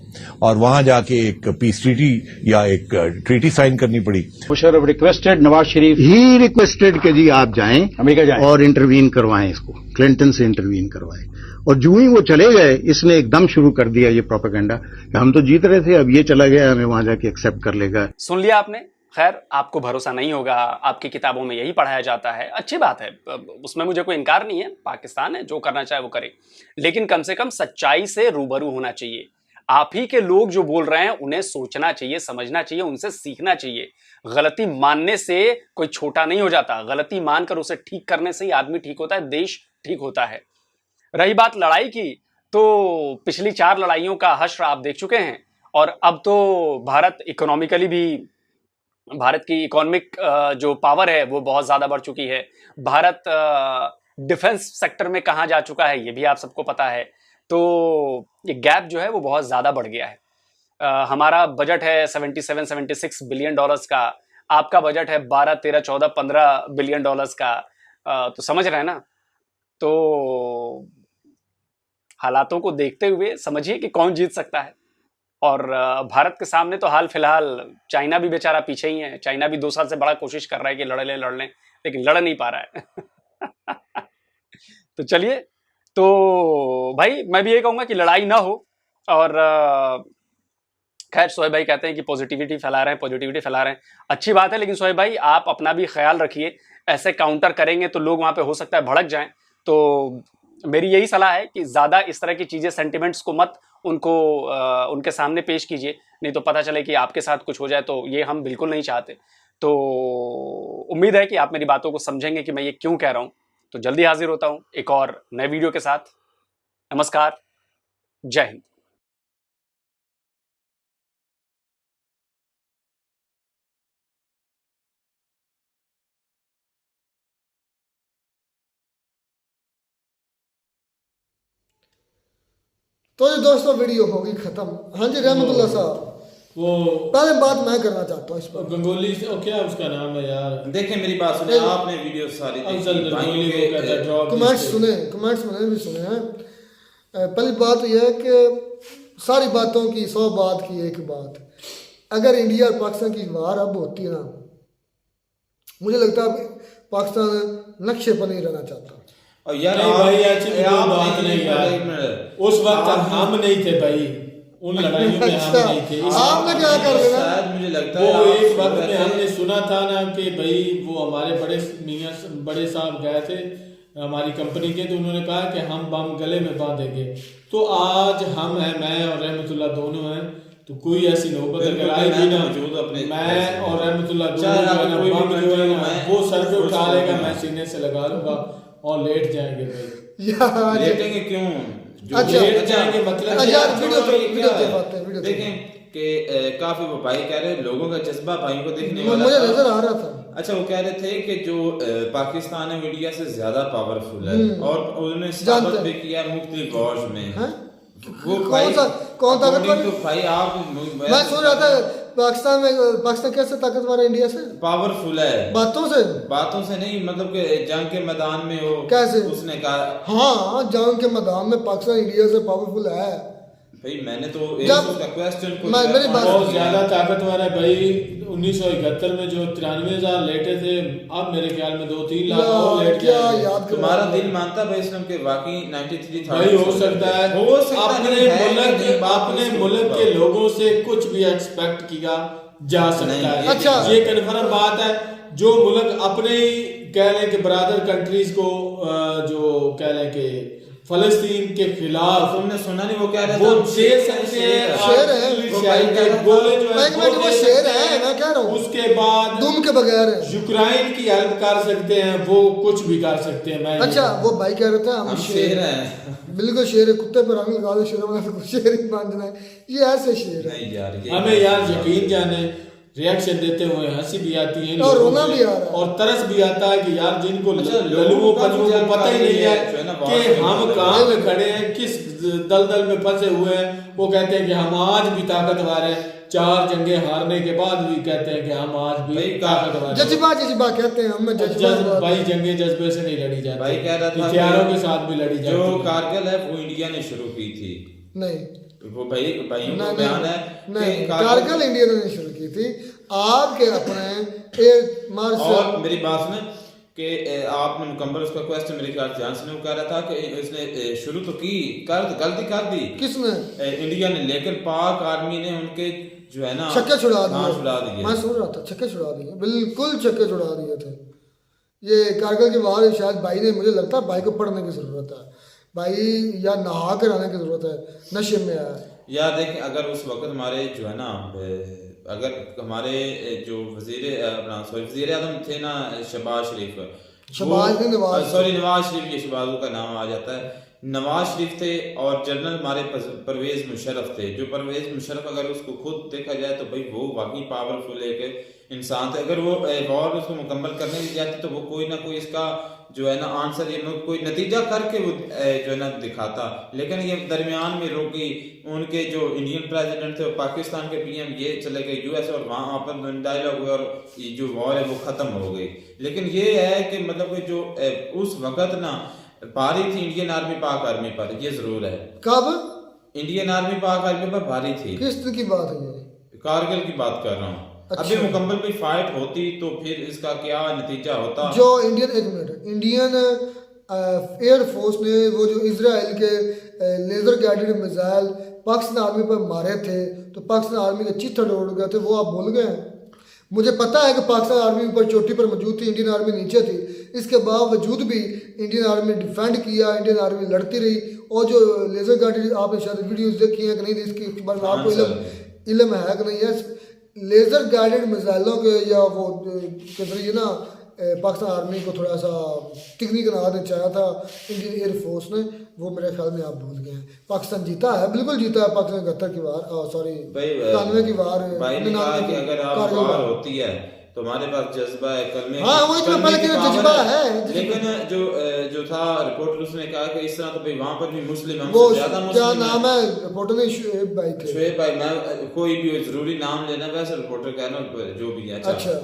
[SPEAKER 15] और वहां जाके एक पीस ट्रीटी या एक ट्रीटी साइन करनी पड़ी।
[SPEAKER 22] Musharraf requested, Nawaz Sharif he requested कि जी आप जाएं अमेरिका जाएं और इंटरवीन करवाएं, इसको क्लिंटन से इंटरवीन करवाएं। और जो ही वो चले गए, इसने एकदम शुरू कर दिया ये प्रोपेगेंडा कि हम तो जीत रहे थे, अब ये चला गया, हमें वहां जाके एक्सेप्ट कर लेगा।
[SPEAKER 4] सुन लिया आपने। खैर, आपको भरोसा नहीं होगा, आपकी किताबों में यही पढ़ाया जाता है, अच्छी बात है, उसमें मुझे कोई इनकार नहीं है। पाकिस्तान है, जो करना चाहे वो करे, लेकिन कम से कम सच्चाई से रूबरू होना चाहिए। आप ही के लोग जो बोल रहे हैं उन्हें सोचना चाहिए, समझना चाहिए, उनसे सीखना चाहिए। गलती मानने से कोई छोटा नहीं हो जाता, गलती मानकर उसे ठीक करने से ही आदमी ठीक होता है, देश ठीक होता है। रही बात लड़ाई की, तो पिछली 4 लड़ाइयों का हश्र आप देख चुके हैं, और अब तो भारत इकोनॉमिकली भी, भारत की इकोनॉमिक जो पावर है वो बहुत ज्यादा बढ़ चुकी है। भारत डिफेंस सेक्टर में कहां जा चुका है ये भी आप सबको पता है। तो ये गैप जो है वो बहुत ज्यादा बढ़ गया है। हमारा बजट है 77-76 बिलियन डॉलर्स का, आपका बजट है 12, 13, 14, 15 बिलियन डॉलर्स का। तो समझ रहे हैं ना। तो हालातों को देखते हुए समझिए कि कौन जीत सकता है। और भारत के सामने तो हाल फिलहाल चाइना भी बेचारा पीछे ही है। चाइना भी 2 साल से बड़ा कोशिश कर रहा है कि लड़ लें, लेकिन लड़ नहीं पा रहा है। तो चलिए, तो भाई मैं भी ये कहूंगा कि लड़ाई ना हो। और खैर सोहेब भाई कहते हैं कि पॉजिटिविटी फैला रहे हैं, अच्छी बात है। लेकिन सोहेब भाई आप अपना भी ख्याल रखिए, ऐसे काउंटर करेंगे तो लोग वहां पे हो सकता है भड़क जाएं। तो मेरी यही सलाह है कि ज़्यादा इस तरह की चीज़ें, सेंटिमेंट्स को मत उनके सामने पेश कीजिए, नहीं तो पता चले कि आपके साथ कुछ हो जाए, तो ये हम बिल्कुल नहीं चाहते। तो उम्मीद है कि आप मेरी बातों को समझेंगे कि मैं ये क्यों कह रहा हूँ। तो जल्दी हाजिर होता हूँ एक और नए वीडियो के साथ। नमस्कार, जय हिंद।
[SPEAKER 1] तो जी दोस्तों वीडियो होगी खत्म। हाँ जी रहमतुल्लाह साहब, वो पहले बात मैं करना चाहता हूँ इस पर।
[SPEAKER 3] गंगोली से क्या उसका नाम है यार,
[SPEAKER 23] देखें मेरी बात सुने, आपने वीडियो सारी
[SPEAKER 1] कमेंट्स मैंने भी सुने हैं। पहली बात यह है कि सारी बातों की 100 बात की एक बात, अगर इंडिया और पाकिस्तान की वार अब होती है ना, मुझे लगता है पाकिस्तान नक्शे पर नहीं रहना चाहता।
[SPEAKER 23] और यार
[SPEAKER 3] भाई ऐसी बात नहीं यार, उस वक्त हम नहीं थे भाई, उन लड़ाइयों में हम नहीं थे।
[SPEAKER 1] आपने क्या कर लेना,
[SPEAKER 23] मुझे लगता है
[SPEAKER 3] वो एक वक्त में हमने सुना था ना कि भाई वो हमारे बड़े साहब गए थे हमारी कंपनी के, तो उन्होंने कहा कि हम बम गले में बांधेंगे। तो आज हम हैं, मैं और रहमतुल्लाह दोनों हैं, तो कोई ऐसी नौबत अगर आएगी ना, मैं और रहमतुल्लाह वो सर पे उठा लेगा, मैं सीने से लगा लूंगा और लेट जाएंगे भाई।
[SPEAKER 23] लेटेंगे क्यों?
[SPEAKER 1] अच्छा
[SPEAKER 23] लेट जाएंगे मतलब देखें कि काफी वो भाई कह रहे लोगों का जज्बा भाइयों को देखने वाला
[SPEAKER 1] मुझे नजर आ रहा था।
[SPEAKER 23] अच्छा, वो कह रहे थे कि जो पाकिस्तान है इंडिया से ज्यादा पावरफुल है, और उन्होंने साबित भी किया मुख्तलिफ वॉर्स में। वो
[SPEAKER 1] कौन ताकतवर?
[SPEAKER 23] तो भाई आप,
[SPEAKER 1] मैं सोच रहा था पाकिस्तान कैसे ताकतवर है इंडिया से?
[SPEAKER 23] पावरफुल है बातों से नहीं, मतलब कि जंग के मैदान में हो
[SPEAKER 1] कैसे
[SPEAKER 23] उसने कहा।
[SPEAKER 1] हाँ, जंग के मैदान में पाकिस्तान इंडिया से पावरफुल है
[SPEAKER 23] भाई। मैंने तो क्वेश्चन
[SPEAKER 3] बहुत ज्यादा ताकतवर है भाई। 1971 में जो 93,000 लेटे थे, अब मेरे ख्याल में 2-3 लाख और लेट गए।
[SPEAKER 23] तुम्हारा दिल मानता भाई इसमें कि वाकई 93 था
[SPEAKER 3] भाई, हो सकता है अपने मुल्क के लोगों से कुछ भी एक्सपेक्ट किया जा सकता है।
[SPEAKER 1] अच्छा,
[SPEAKER 3] ये कन्फर्म बात है। जो मुल्क अपने कह लें कि ब्रदर कंट्रीज को जो कह लें कि फलस्तीन के खिलाफ,
[SPEAKER 23] तुमने सुना नहीं वो क्या रहा
[SPEAKER 3] वो शेर सकते हैं,
[SPEAKER 1] शेर है
[SPEAKER 3] गोले जो है
[SPEAKER 1] वो शेर है, मैं कह रहा हूँ।
[SPEAKER 3] उसके बाद
[SPEAKER 1] दुम के बगैर
[SPEAKER 3] यूक्रेन की हेल्प कर सकते हैं, वो कुछ भी कर सकते हैं। मैं
[SPEAKER 1] अच्छा, वो भाई कह रहे थे हम
[SPEAKER 23] शेर हैं,
[SPEAKER 1] बिल्कुल शेर है, कुत्ते पर रंग लगा दो शेर बना तो शेर ही बांधना है, ये ऐसे शेर है।
[SPEAKER 3] हमें यार यकीन जाने रिएक्शन देते हुए हंसी भी आती है
[SPEAKER 1] और रोना भी आ रहा है
[SPEAKER 3] और तरस भी आता है कि यार जिनको ललुओं पलुओं को पता ही नहीं है कि हम कहाँ में खड़े हैं, किस दलदल में फंसे हुए हैं। वो कहते हैं कि हम आज भी ताकतवर हैं, 4 जंगे हारने के बाद भी कहते हैं कि हम आज भी ताकतवर हैं।
[SPEAKER 1] जज्बा कहते हैं हम जज्बा।
[SPEAKER 3] भाई जंगे जज्बे से नहीं लड़ी जाती,
[SPEAKER 23] भाई कह रहा था
[SPEAKER 3] हथियारों के साथ भी लड़ी जाती।
[SPEAKER 23] जो कारगिल है वो इंडिया ने शुरू की थी।
[SPEAKER 1] नहीं,
[SPEAKER 23] वो भाइयों का बयान है
[SPEAKER 1] नहीं, कारगिल इंडिया ने शुरू की थी। आपके अपने
[SPEAKER 23] और मेरी बात सुने कि आपने मुकम्मल उसका क्वेश्चन मेरे ख्याल ध्यान से वो कह रहा था कि इसने शुरू तो की गलती कर दी
[SPEAKER 1] किसने?
[SPEAKER 23] इंडिया ने, लेकिन पाक आर्मी ने उनके जो है ना
[SPEAKER 1] छक्के छुड़ा दिए। मैं सुन रहा था, छक्के छुड़ा दिए, बिल्कुल छक्के छुड़ा दिए थे। ये कारगिल के बाद शायद भाई ने, मुझे लगता है भाई को पढ़ने की जरूरत है, भाई या नहा कर आने की जरूरत है, नशे में आया
[SPEAKER 23] यार देखें, अगर उस वक्त हमारे जो है ना, अगर हमारे जो वजीर आजम थे ना, नवाज शरीफ, ये शहबाज का नाम आ जाता है, नवाज शरीफ थे, और जनरल हमारे परवेज मुशर्रफ थे। जो परवेज मुशर्रफ, अगर उसको खुद देखा जाए तो भाई वो वाकई पावरफुल एक इंसान थे। अगर वो वॉर उसको मुकम्मल करने भी जाते तो वो कोई ना कोई इसका जो है ना आंसर, ये कोई नतीजा करके वो जो है ना दिखाता, लेकिन ये दरमियान में रुक गई। उनके जो इंडियन प्रेसिडेंट थे, पाकिस्तान के पीएम, ये चले गए यूएस, और वहाँ पर डायलॉग हुए और ये जो वॉर है वो खत्म हो गई। लेकिन ये है कि मतलब कि जो उस वक्त ना भारी थी इंडियन आर्मी पाक आर्मी पर, ये जरूर है।
[SPEAKER 1] कब
[SPEAKER 23] इंडियन आर्मी पाक आर्मी पर भारी थी?
[SPEAKER 1] किस तरह की बात है ये?
[SPEAKER 23] कारगिल की बात कर रहा हूँ।
[SPEAKER 1] अच्छा।
[SPEAKER 23] अभी मुकम्मल भी फाइट होती तो फिर इसका क्या नतीजा होता?
[SPEAKER 1] जो इंडियन एयरफोर्स ने वो जो इजराइल के laser guided missile Pakistan army पर मारे थे, तो पाकिस्तान आर्मी के चित्तर उड़ गए थे, वो आप भूल गए हैं? मुझे पता है कि पाकिस्तान आर्मी ऊपर चोटी पर मौजूद थी, इंडियन आर्मी नीचे थी, इसके बावजूद भी इंडियन आर्मी डिफेंड किया, इंडियन आर्मी लड़ती रही। और जो लेजर गाइडेड, आपने शायद वीडियोस देखी हैं कि नहीं, इसकी बारे में आपको इल्म है कि नहीं है? लेज़र गाइडेड मिसाइलों के या वो के जरिए ना पाकिस्तान आर्मी को थोड़ा सा टेक्निक बनाना चाहा था इंडियन एयरफोर्स ने, वो मेरे ख्याल में आप भूल गए हैं। पाकिस्तान जीता है, बिल्कुल जीता है पाकिस्तान 71 की वार, सॉरी 91 की वार।
[SPEAKER 23] भाई ने कहा कि अगर आप वार होती है तो हमारे पास जज्बा है कलमे,
[SPEAKER 1] हाँ वही तो पहले जज्बा है।
[SPEAKER 23] लेकिन जो था रिपोर्टर, उसने कहा कि इस तरह तो भाई वहाँ पर भी मुस्लिम
[SPEAKER 1] वो
[SPEAKER 23] ज्यादा
[SPEAKER 1] क्या नाम है रिपोर्टर ने? शुएब भाई थे।
[SPEAKER 23] शुएब भाई, मैं कोई भी जरूरी नाम लेना, वैसे रिपोर्टर कहना जो भी है। अच्छा,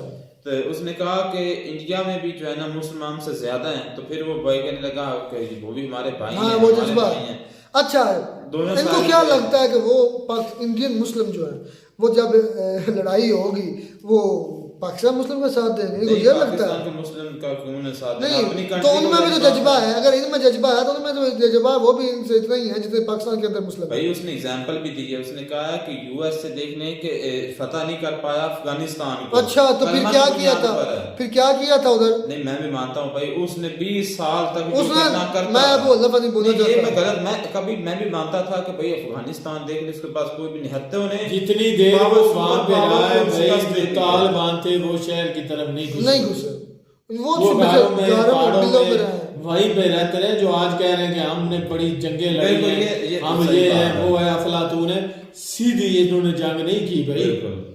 [SPEAKER 23] तो उसने कहा कि इंडिया में भी जो है ना मुसलमान से ज्यादा हैं, तो फिर वो भाई कहने लगा कि वो भी हमारे भाई हैं,
[SPEAKER 1] वो
[SPEAKER 23] हमारे
[SPEAKER 1] जज्बा
[SPEAKER 23] भाई हैं।
[SPEAKER 1] अच्छा है। इनको क्या लगता है कि वो इंडियन मुस्लिम जो है वो जब लड़ाई होगी वो पाकिस्तान मुस्लिम का साथ देंगे? इनको ये लगता है
[SPEAKER 23] मुस्लिम का क्यों ने साथ
[SPEAKER 1] नहीं, तो उनमें भी तो जज्बा है। अगर इनमें जज्बा है तो उनमें तो जज्बा वो भी इनसे इतना ही है जितने पाकिस्तान के अंदर मुस्लिम।
[SPEAKER 23] भाई उसने एग्जांपल भी दी है, उसने कहा कि यूएस से देखने के फतह नहीं कर पाया अफगानिस्तान को।
[SPEAKER 1] अच्छा, तो फिर क्या किया था? फिर क्या किया था उधर?
[SPEAKER 23] नहीं, मैं भी मानता हूँ भाई, उसने 20 साल तक
[SPEAKER 1] मैं
[SPEAKER 23] गलत, मैं भी मानता था कि भाई अफगानिस्तान देख ले, उसके पास कोई भी निहत्ते होने,
[SPEAKER 3] जितनी देर वो वहां पे रहा है, तालिबान थे वो शहर की तरफ नहीं घुसे, वो घरों में पहाड़ों में वहीं पे रहते रहे। जो आज कह रहे हैं कि हमने बड़ी जंगें लड़ी हैं, हम ये है वो है, अफलातून है, सीधी इन्होंने जंग नहीं की भाई,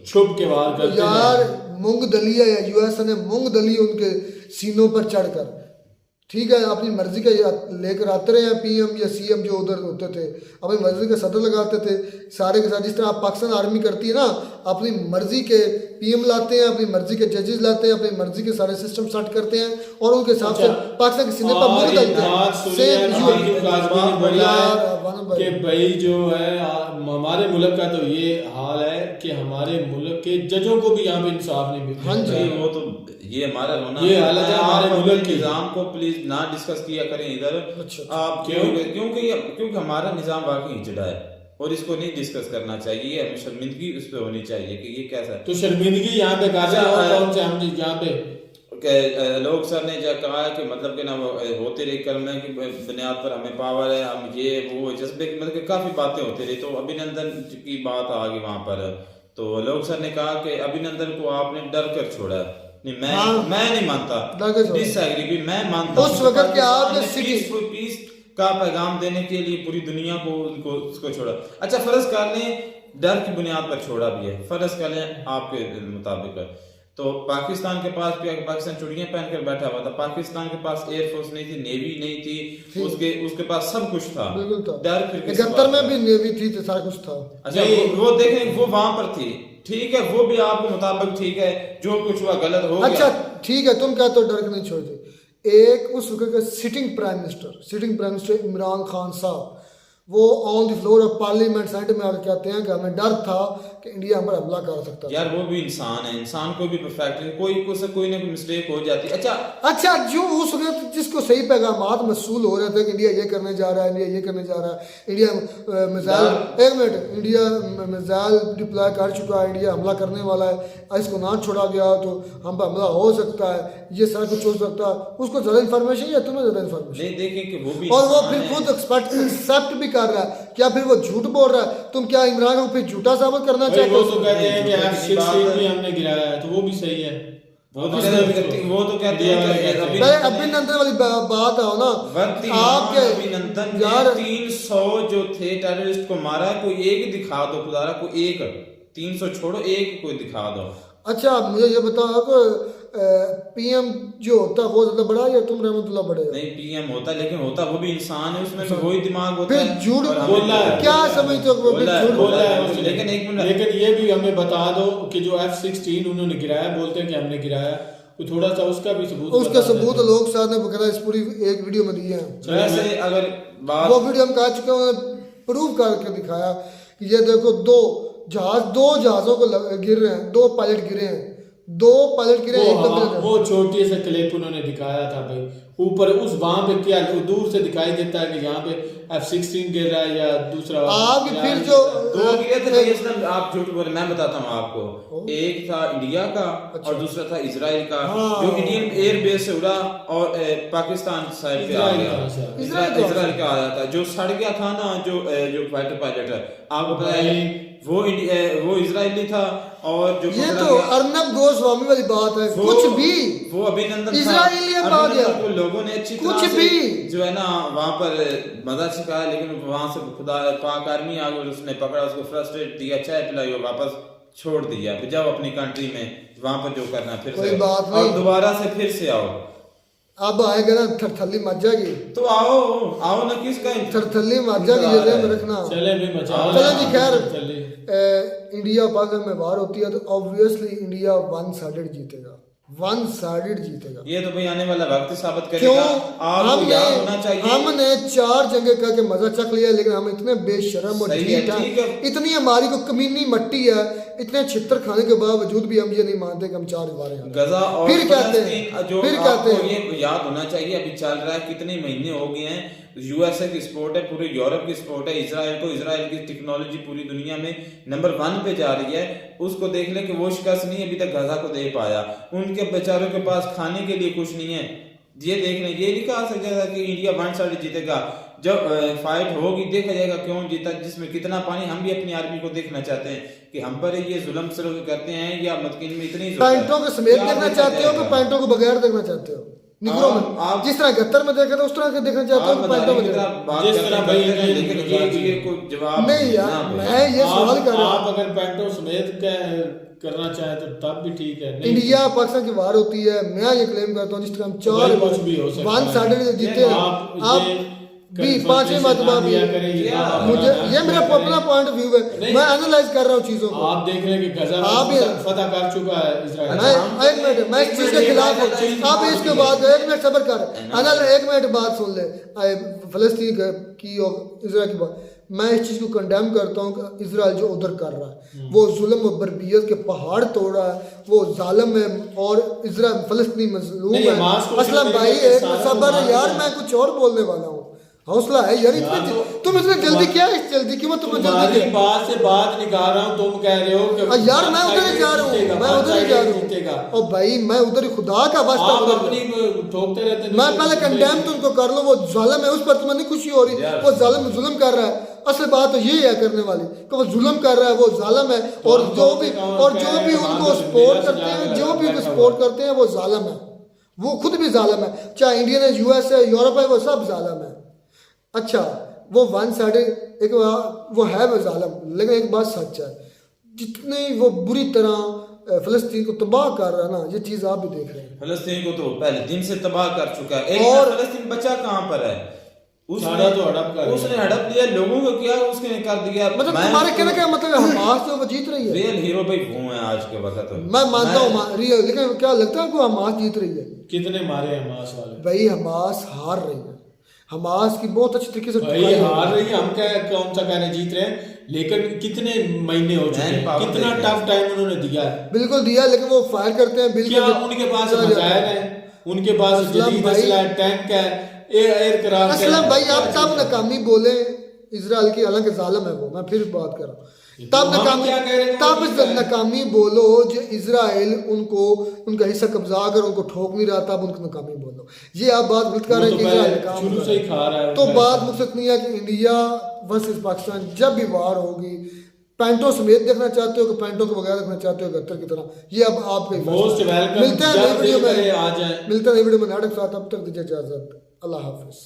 [SPEAKER 3] छुप के वार करते
[SPEAKER 1] यार। मूंग दलिया या यूएस ने मूंग दली उनके सीनों पर चढ़कर, ठीक है, अपनी मर्जी का लेकर आते रहे हैं पीएम या सीएम जो उधर होते थे, अपनी मर्जी का सदर लगाते थे सारे के साथ। जिस तरह आप पाकिस्तान आर्मी करती है ना, अपनी मर्जी के पीएम लाते हैं, अपनी मर्जी के जजेस लाते हैं, अपनी मर्जी के सारे सिस्टम सेट करते हैं और उनके हिसाब से पाकिस्तान के सीने पर मुंह डालते हैं
[SPEAKER 3] कि भाई जो है हमारे मुल्क का तो ये हाल है कि हमारे मुल्क के जजों को भी यहाँ पे इंसाफ नहीं मिलता।
[SPEAKER 23] हाँ जी, वो तो ये हमारा होना,
[SPEAKER 3] ये हालत है हमारे मुल्क के
[SPEAKER 23] निजाम को प्लीज ना डिस्कस किया करें इधर। आप क्योंकि हमारा निजाम वाकई हिजड़ा है और इसको नहीं डिस्कस करना चाहिए, हमें शर्मिंदगी उस पर होनी चाहिए कि ये कैसा है।
[SPEAKER 3] तो शर्मिंदगी यहाँ पे कौन से हम यहाँ पे
[SPEAKER 23] लोग सर ने जो कहा है कि मतलब कि ना वो होती रही कलमे की बुनियाद पर हमें पावर है, हम ये वो जज्बे की मतलब काफी बातें होती रही, तो अभिनंदन की बात आ गई वहां पर। तो लोग सर ने कहा कि अभिनंदन को आपने डर कर छोड़ा। नहीं, मैं नहीं मानता, डिसएग्री भी मैं मानता
[SPEAKER 1] उस वक्त के आपने
[SPEAKER 23] पीस का पैगाम देने के लिए पूरी दुनिया को उसको छोड़ा। अच्छा, फर्ज कर लें डर की बुनियाद पर छोड़ा भी है, फर्ज कर लें आपके मुताबिक, तो पाकिस्तान के पास भी पाकिस्तान चूड़ियां पहनकर बैठा हुआ था, पाकिस्तान के पास एयरफोर्स नहीं थी, नेवी नहीं थी, उसके पास सब कुछ था, डर फिर
[SPEAKER 1] 71 में भी नेवी थी तो सारा कुछ था।
[SPEAKER 23] अच्छा, वो देखें वो वहां पर थी, ठीक है, वो भी आपके मुताबिक ठीक है, जो कुछ हुआ गलत हो गया।
[SPEAKER 1] अच्छा ठीक है, तुम कहते हो डर नहीं छोड़ते। एक उस वक्त का sitting prime minister Imran Khan साहब, वो on the floor of parliament senate में आकर कहते हैं कि हमें डर था कि इंडिया हम पर हमला कर सकता है।
[SPEAKER 23] यार वो भी इंसान है, इंसान कोई भी परफेक्ट नहीं, कोई ना कोई मिस्टेक हो जाती है।
[SPEAKER 1] अच्छा जो उस वक्त जिसको सही पैगामात मसूल हो रहे थे कि इंडिया ये करने जा रहा है, इंडिया ये करने जा रहा है, इंडिया मिसाइल, एक मिनट, इंडिया मिसाइल डिप्लॉय कर चुका है, इंडिया हमला करने वाला है, इसको ना छोड़ा गया तो हम पर हमला हो सकता है, ये सारा कुछ हो सकता है, उसको ज्यादा इन्फॉर्मेशन या तुम्हें ज्यादा इन्फॉर्मेशन
[SPEAKER 23] नहीं? देखें कि वो भी
[SPEAKER 1] और वो फिर खुद एक्सेप्ट भी कर रहा है, क्या फिर वो झूठ बोल रहा है? तुम क्या इमरान को फिर झूठा साबित करना चाहते हो?
[SPEAKER 3] वो तो कहते हैं कि F-16 भी हमने गिराया है, तो वो भी सही है।
[SPEAKER 23] वो तो कहते हैं
[SPEAKER 1] अभिनंदन वाली बात है ना, आपके
[SPEAKER 23] अभिनंदन यार 300 जो थे टेररिस्ट को मारा, कोई एक दिखा दो खुदारा, कोई एक, 300 छोड़ो, एक कोई दिखा दो।
[SPEAKER 1] अच्छा मुझे ये बताओ कि पीएम जो होता है वो ज्यादा बड़ा या तुम रहमतुल्लाह बड़े हो?
[SPEAKER 23] नहीं, पीएम होता, लेकिन होता वो भी इंसान है, उसमें भी वही दिमाग होता है।
[SPEAKER 1] फिर झूठ बोला है, क्या समझते हो? वो झूठ
[SPEAKER 3] बोला है, लेकिन ये भी हमें बता दो कि जो F-16 उन्होंने गिराया, बोलते हैं कि हमने गिराया, तो थोड़ा सा उसका भी सबूत,
[SPEAKER 1] उसका सबूत लोग साथ ने बकायदा इस पूरी एक वीडियो में दिए हैं।
[SPEAKER 23] वैसे अगर
[SPEAKER 1] वो वीडियो हम कह चुके हैं, प्रूव करके दिखाया कि ये देखो दो जहाजों को गिर रहे हैं, 2 पायलट गिरे हैं, 2 पायलट गिरे हैं।
[SPEAKER 3] वो छोटे से क्लिप उन्होंने दिखाया था भाई, ऊपर उस वहां पे क्या दूर से दिखाई देता है कि यहाँ पे F-16 गिर रहा है या दूसरा
[SPEAKER 1] आप फिर जो
[SPEAKER 23] 2 गिरे थे, आप झूठ बोले, मैं बताता हूँ आपको। एक था इंडिया का और दूसरा था इजराइल का, जो इंडियन एयर बेस से उड़ा और पाकिस्तान साइड पे आ गया, इजराइल का आया था। जो सड़ गया था ना, जो फाइटर पायलट है, आपको पता है वो इजरायली था। और जो
[SPEAKER 1] ये तो अर्नब गोस्वामी वाली बात है, कुछ भी
[SPEAKER 23] वो अभिनंदन
[SPEAKER 1] इजराइली
[SPEAKER 23] को लोगों ने अच्छी तरह से जो है ना वहां पर मजा सिखाया, लेकिन वहां से खुदा पाक आर्मी आ गई, उसने पकड़ा, उसको फ्रस्ट्रेट दिया, चाय पिलाई और वापस छोड़ दिया। जाओ अपनी कंट्री में, वहां पर जो करना फिर से और दोबारा से फिर से आओ।
[SPEAKER 1] अब आएगा ना थरथली मच जाएगी,
[SPEAKER 23] तो आओ ना, किसका
[SPEAKER 1] थरथली मच जाएगी, जगह में रखना।
[SPEAKER 3] चले
[SPEAKER 1] जी खैर, इंडिया पाकिस्तान में वार होती है तो ऑब्वियसली इंडिया 1 साइडेड जीतेगा, 1 साइडेड जीतेगा।
[SPEAKER 23] ये तो भाई आने वाला वक्त साबित करेगा।
[SPEAKER 1] हमने 4 जंगे करके मजा चख लिया, लेकिन हम इतने बेशरम और इतनी हमारी को कमीनी मट्टी है, इतने छितर खाने के बावजूद भी हम ये नहीं मानते कि हम 4 बार हैं।
[SPEAKER 23] गजा और
[SPEAKER 1] फिर कहते हैं
[SPEAKER 23] ये याद होना चाहिए, अभी चल रहा है, कितने महीने हो गए हैं, यूएसए की स्पोर्ट है, पूरे यूरोप की स्पोर्ट है, इजराइल की टेक्नोलॉजी पूरी दुनिया में नंबर 1 पे जा रही है। उसको देख ले कि वो शिकस्त नहीं अभी तक गजा को दे पाया, उनके बेचारों के पास खाने के लिए कुछ नहीं है। ये देख लें, ये नहीं कहा सकता कि इंडिया 1 साइड जीतेगा। जब फाइट होगी देखा जाएगा क्यों जीता, जिसमें कितना पानी। हम भी अपनी आर्मी को देखना चाहते हैं कि हम पर ये जुल्म सलूक करते हैं या मदकिन में इतनी
[SPEAKER 1] पैंटों को समेत देखना चाहते हो कि पैंटों को बगैर देखना चाहते हो? निगरों में आप जिस तरह 71 में देखा था उस तरह के देखना चाहते हो, पैंटों में
[SPEAKER 3] जिस तरह भाई
[SPEAKER 23] जवाब
[SPEAKER 1] नहीं यार, मैं ये सवाल कर रहा हूं।
[SPEAKER 3] आप अगर पैंटों समेत करना चाहे तो तब भी ठीक है।
[SPEAKER 1] इंडिया पाकिस्तान की वार होती है, मैं ये क्लेम करता हूँ जिस तरह हम 4 1 साइडेड जीते, आप भी 5वीं मरतबा भी, मुझे ये मेरा अपना पॉइंट ऑफ व्यू है, मैं एनालाइज कर रहा हूँ चीजों को।
[SPEAKER 3] आप देख रहे हैं कि गजा फतह कर चुका है इजराइल।
[SPEAKER 1] एक मिनट, मैं इस चीज के खिलाफ हूँ। आप इसके बाद 1 मिनट सब्र कर, 1 मिनट बात सुन ले, फलस्तीन की और इजराइल की बात। मैं इस चीज को कंडेम करता हूँ कि इजराइल जो उधर कर रहा है, वो जुल्म और बर्बियत के पहाड़ तोड़ रहा है, वो जालिम है और इजराइल फलस्तीनी मजलूम है। असलम भाई एक सब्र यार, मैं कुछ और बोलने वाला हूँ, हौसला है यार। तुम इतने जल्दी क्या है, जल्दी क्यों तुम्हें जल्दी?
[SPEAKER 3] बात से बात निकाल रहा हूँ, तुम कह रहे हो कि
[SPEAKER 1] यार मैं उधर ही जा रहा हूँ, मैं उधर ही जा रहा हूँ। और भाई मैं उधर ही, खुदा का वास्ता
[SPEAKER 3] ठोकते रहते हैं।
[SPEAKER 1] मैं पहले कंडेम तो उनको कर लो, वो जालिम है, उस पर तुम्हें नहीं खुशी हो रही, वो जालिम जुल्म कर रहा है। असल बात तो ये है करने वाली कि वो जुल्म कर रहा है, वो जालिम है, और जो भी उनको सपोर्ट करते हैं, जो भी उनको सपोर्ट करते हैं वो जालिम है, वो खुद भी जालिम है, चाहे इंडियन है, यूएस है, यूरोप है, वो सब जालिम है। अच्छा, वो 1 साइडेड एक वो है वो जालिम, लेकिन एक बात सच है, जितने वो बुरी तरह फलस्तीन को तबाह कर रहा है ना, ये चीज आप भी देख रहे हैं।
[SPEAKER 23] फलस्तीन को तो पहले दिन से तबाह कर चुका है। और फलस्तीन बचा कहाँ पर है? उसने हड़प लिया, लोगों को किया उसने कर दिया।
[SPEAKER 1] मतलब तुम्हारे कहने का मतलब हमास जो जीत रही है,
[SPEAKER 23] रियल हीरो भाई वो है आज के वक्त।
[SPEAKER 1] मैं मानता हूँ रियल, लेकिन क्या लगता है को हमास जीत रही है?
[SPEAKER 3] कितने मारे हमास वाले?
[SPEAKER 1] भाई हमास हार रही है, हमास की बहुत अच्छी तरीके से
[SPEAKER 3] भाई हार रही है। हम क्या कौन सा कहने जीत रहे हैं, लेकिन कितने महीने हो चुके हैं, कितना टफ टाइम उन्होंने दिया है।
[SPEAKER 1] बिल्कुल दिया, लेकिन वो फायर करते हैं बिल्कुल।
[SPEAKER 3] उनके पास मिसाइल है, उनके पास जदीद असला टैंक है, एयरक्राफ्ट है।
[SPEAKER 1] असलम भाई आप तब नाकामी बोले इजराइल की, हालांकि जालिम है वो, मैं फिर बात कर रहा हूँ, तब
[SPEAKER 3] हम क्या कह रहे हैं, वो ठीक है।
[SPEAKER 1] नाकामी बोलो जो इजराइल उनको उनका हिस्सा कब्जा कर उनको ठोक नहीं रहा, तब उनको नाकामी बोलो। ये आप बात गलत कर रहे हैं कि इजराइल नाकाम
[SPEAKER 3] शुरू से ही खा रहा है।
[SPEAKER 1] तो बात मकसद नहीं है कि इंडिया वर्सेस पाकिस्तान जब भी वार होगी पैंटों समेत देखना चाहते हो कि पैंटों के बगैर देखना चाहते हो 71 की तरह, ये अब आपके
[SPEAKER 3] मोस्ट वेलकम।
[SPEAKER 1] मिलते हैं नई वीडियो में,
[SPEAKER 3] आ जाए।
[SPEAKER 1] मिलते हैं नई वीडियो में नाटक साथ। अब तक दीजिए इजाजत, अल्लाह हाफिज।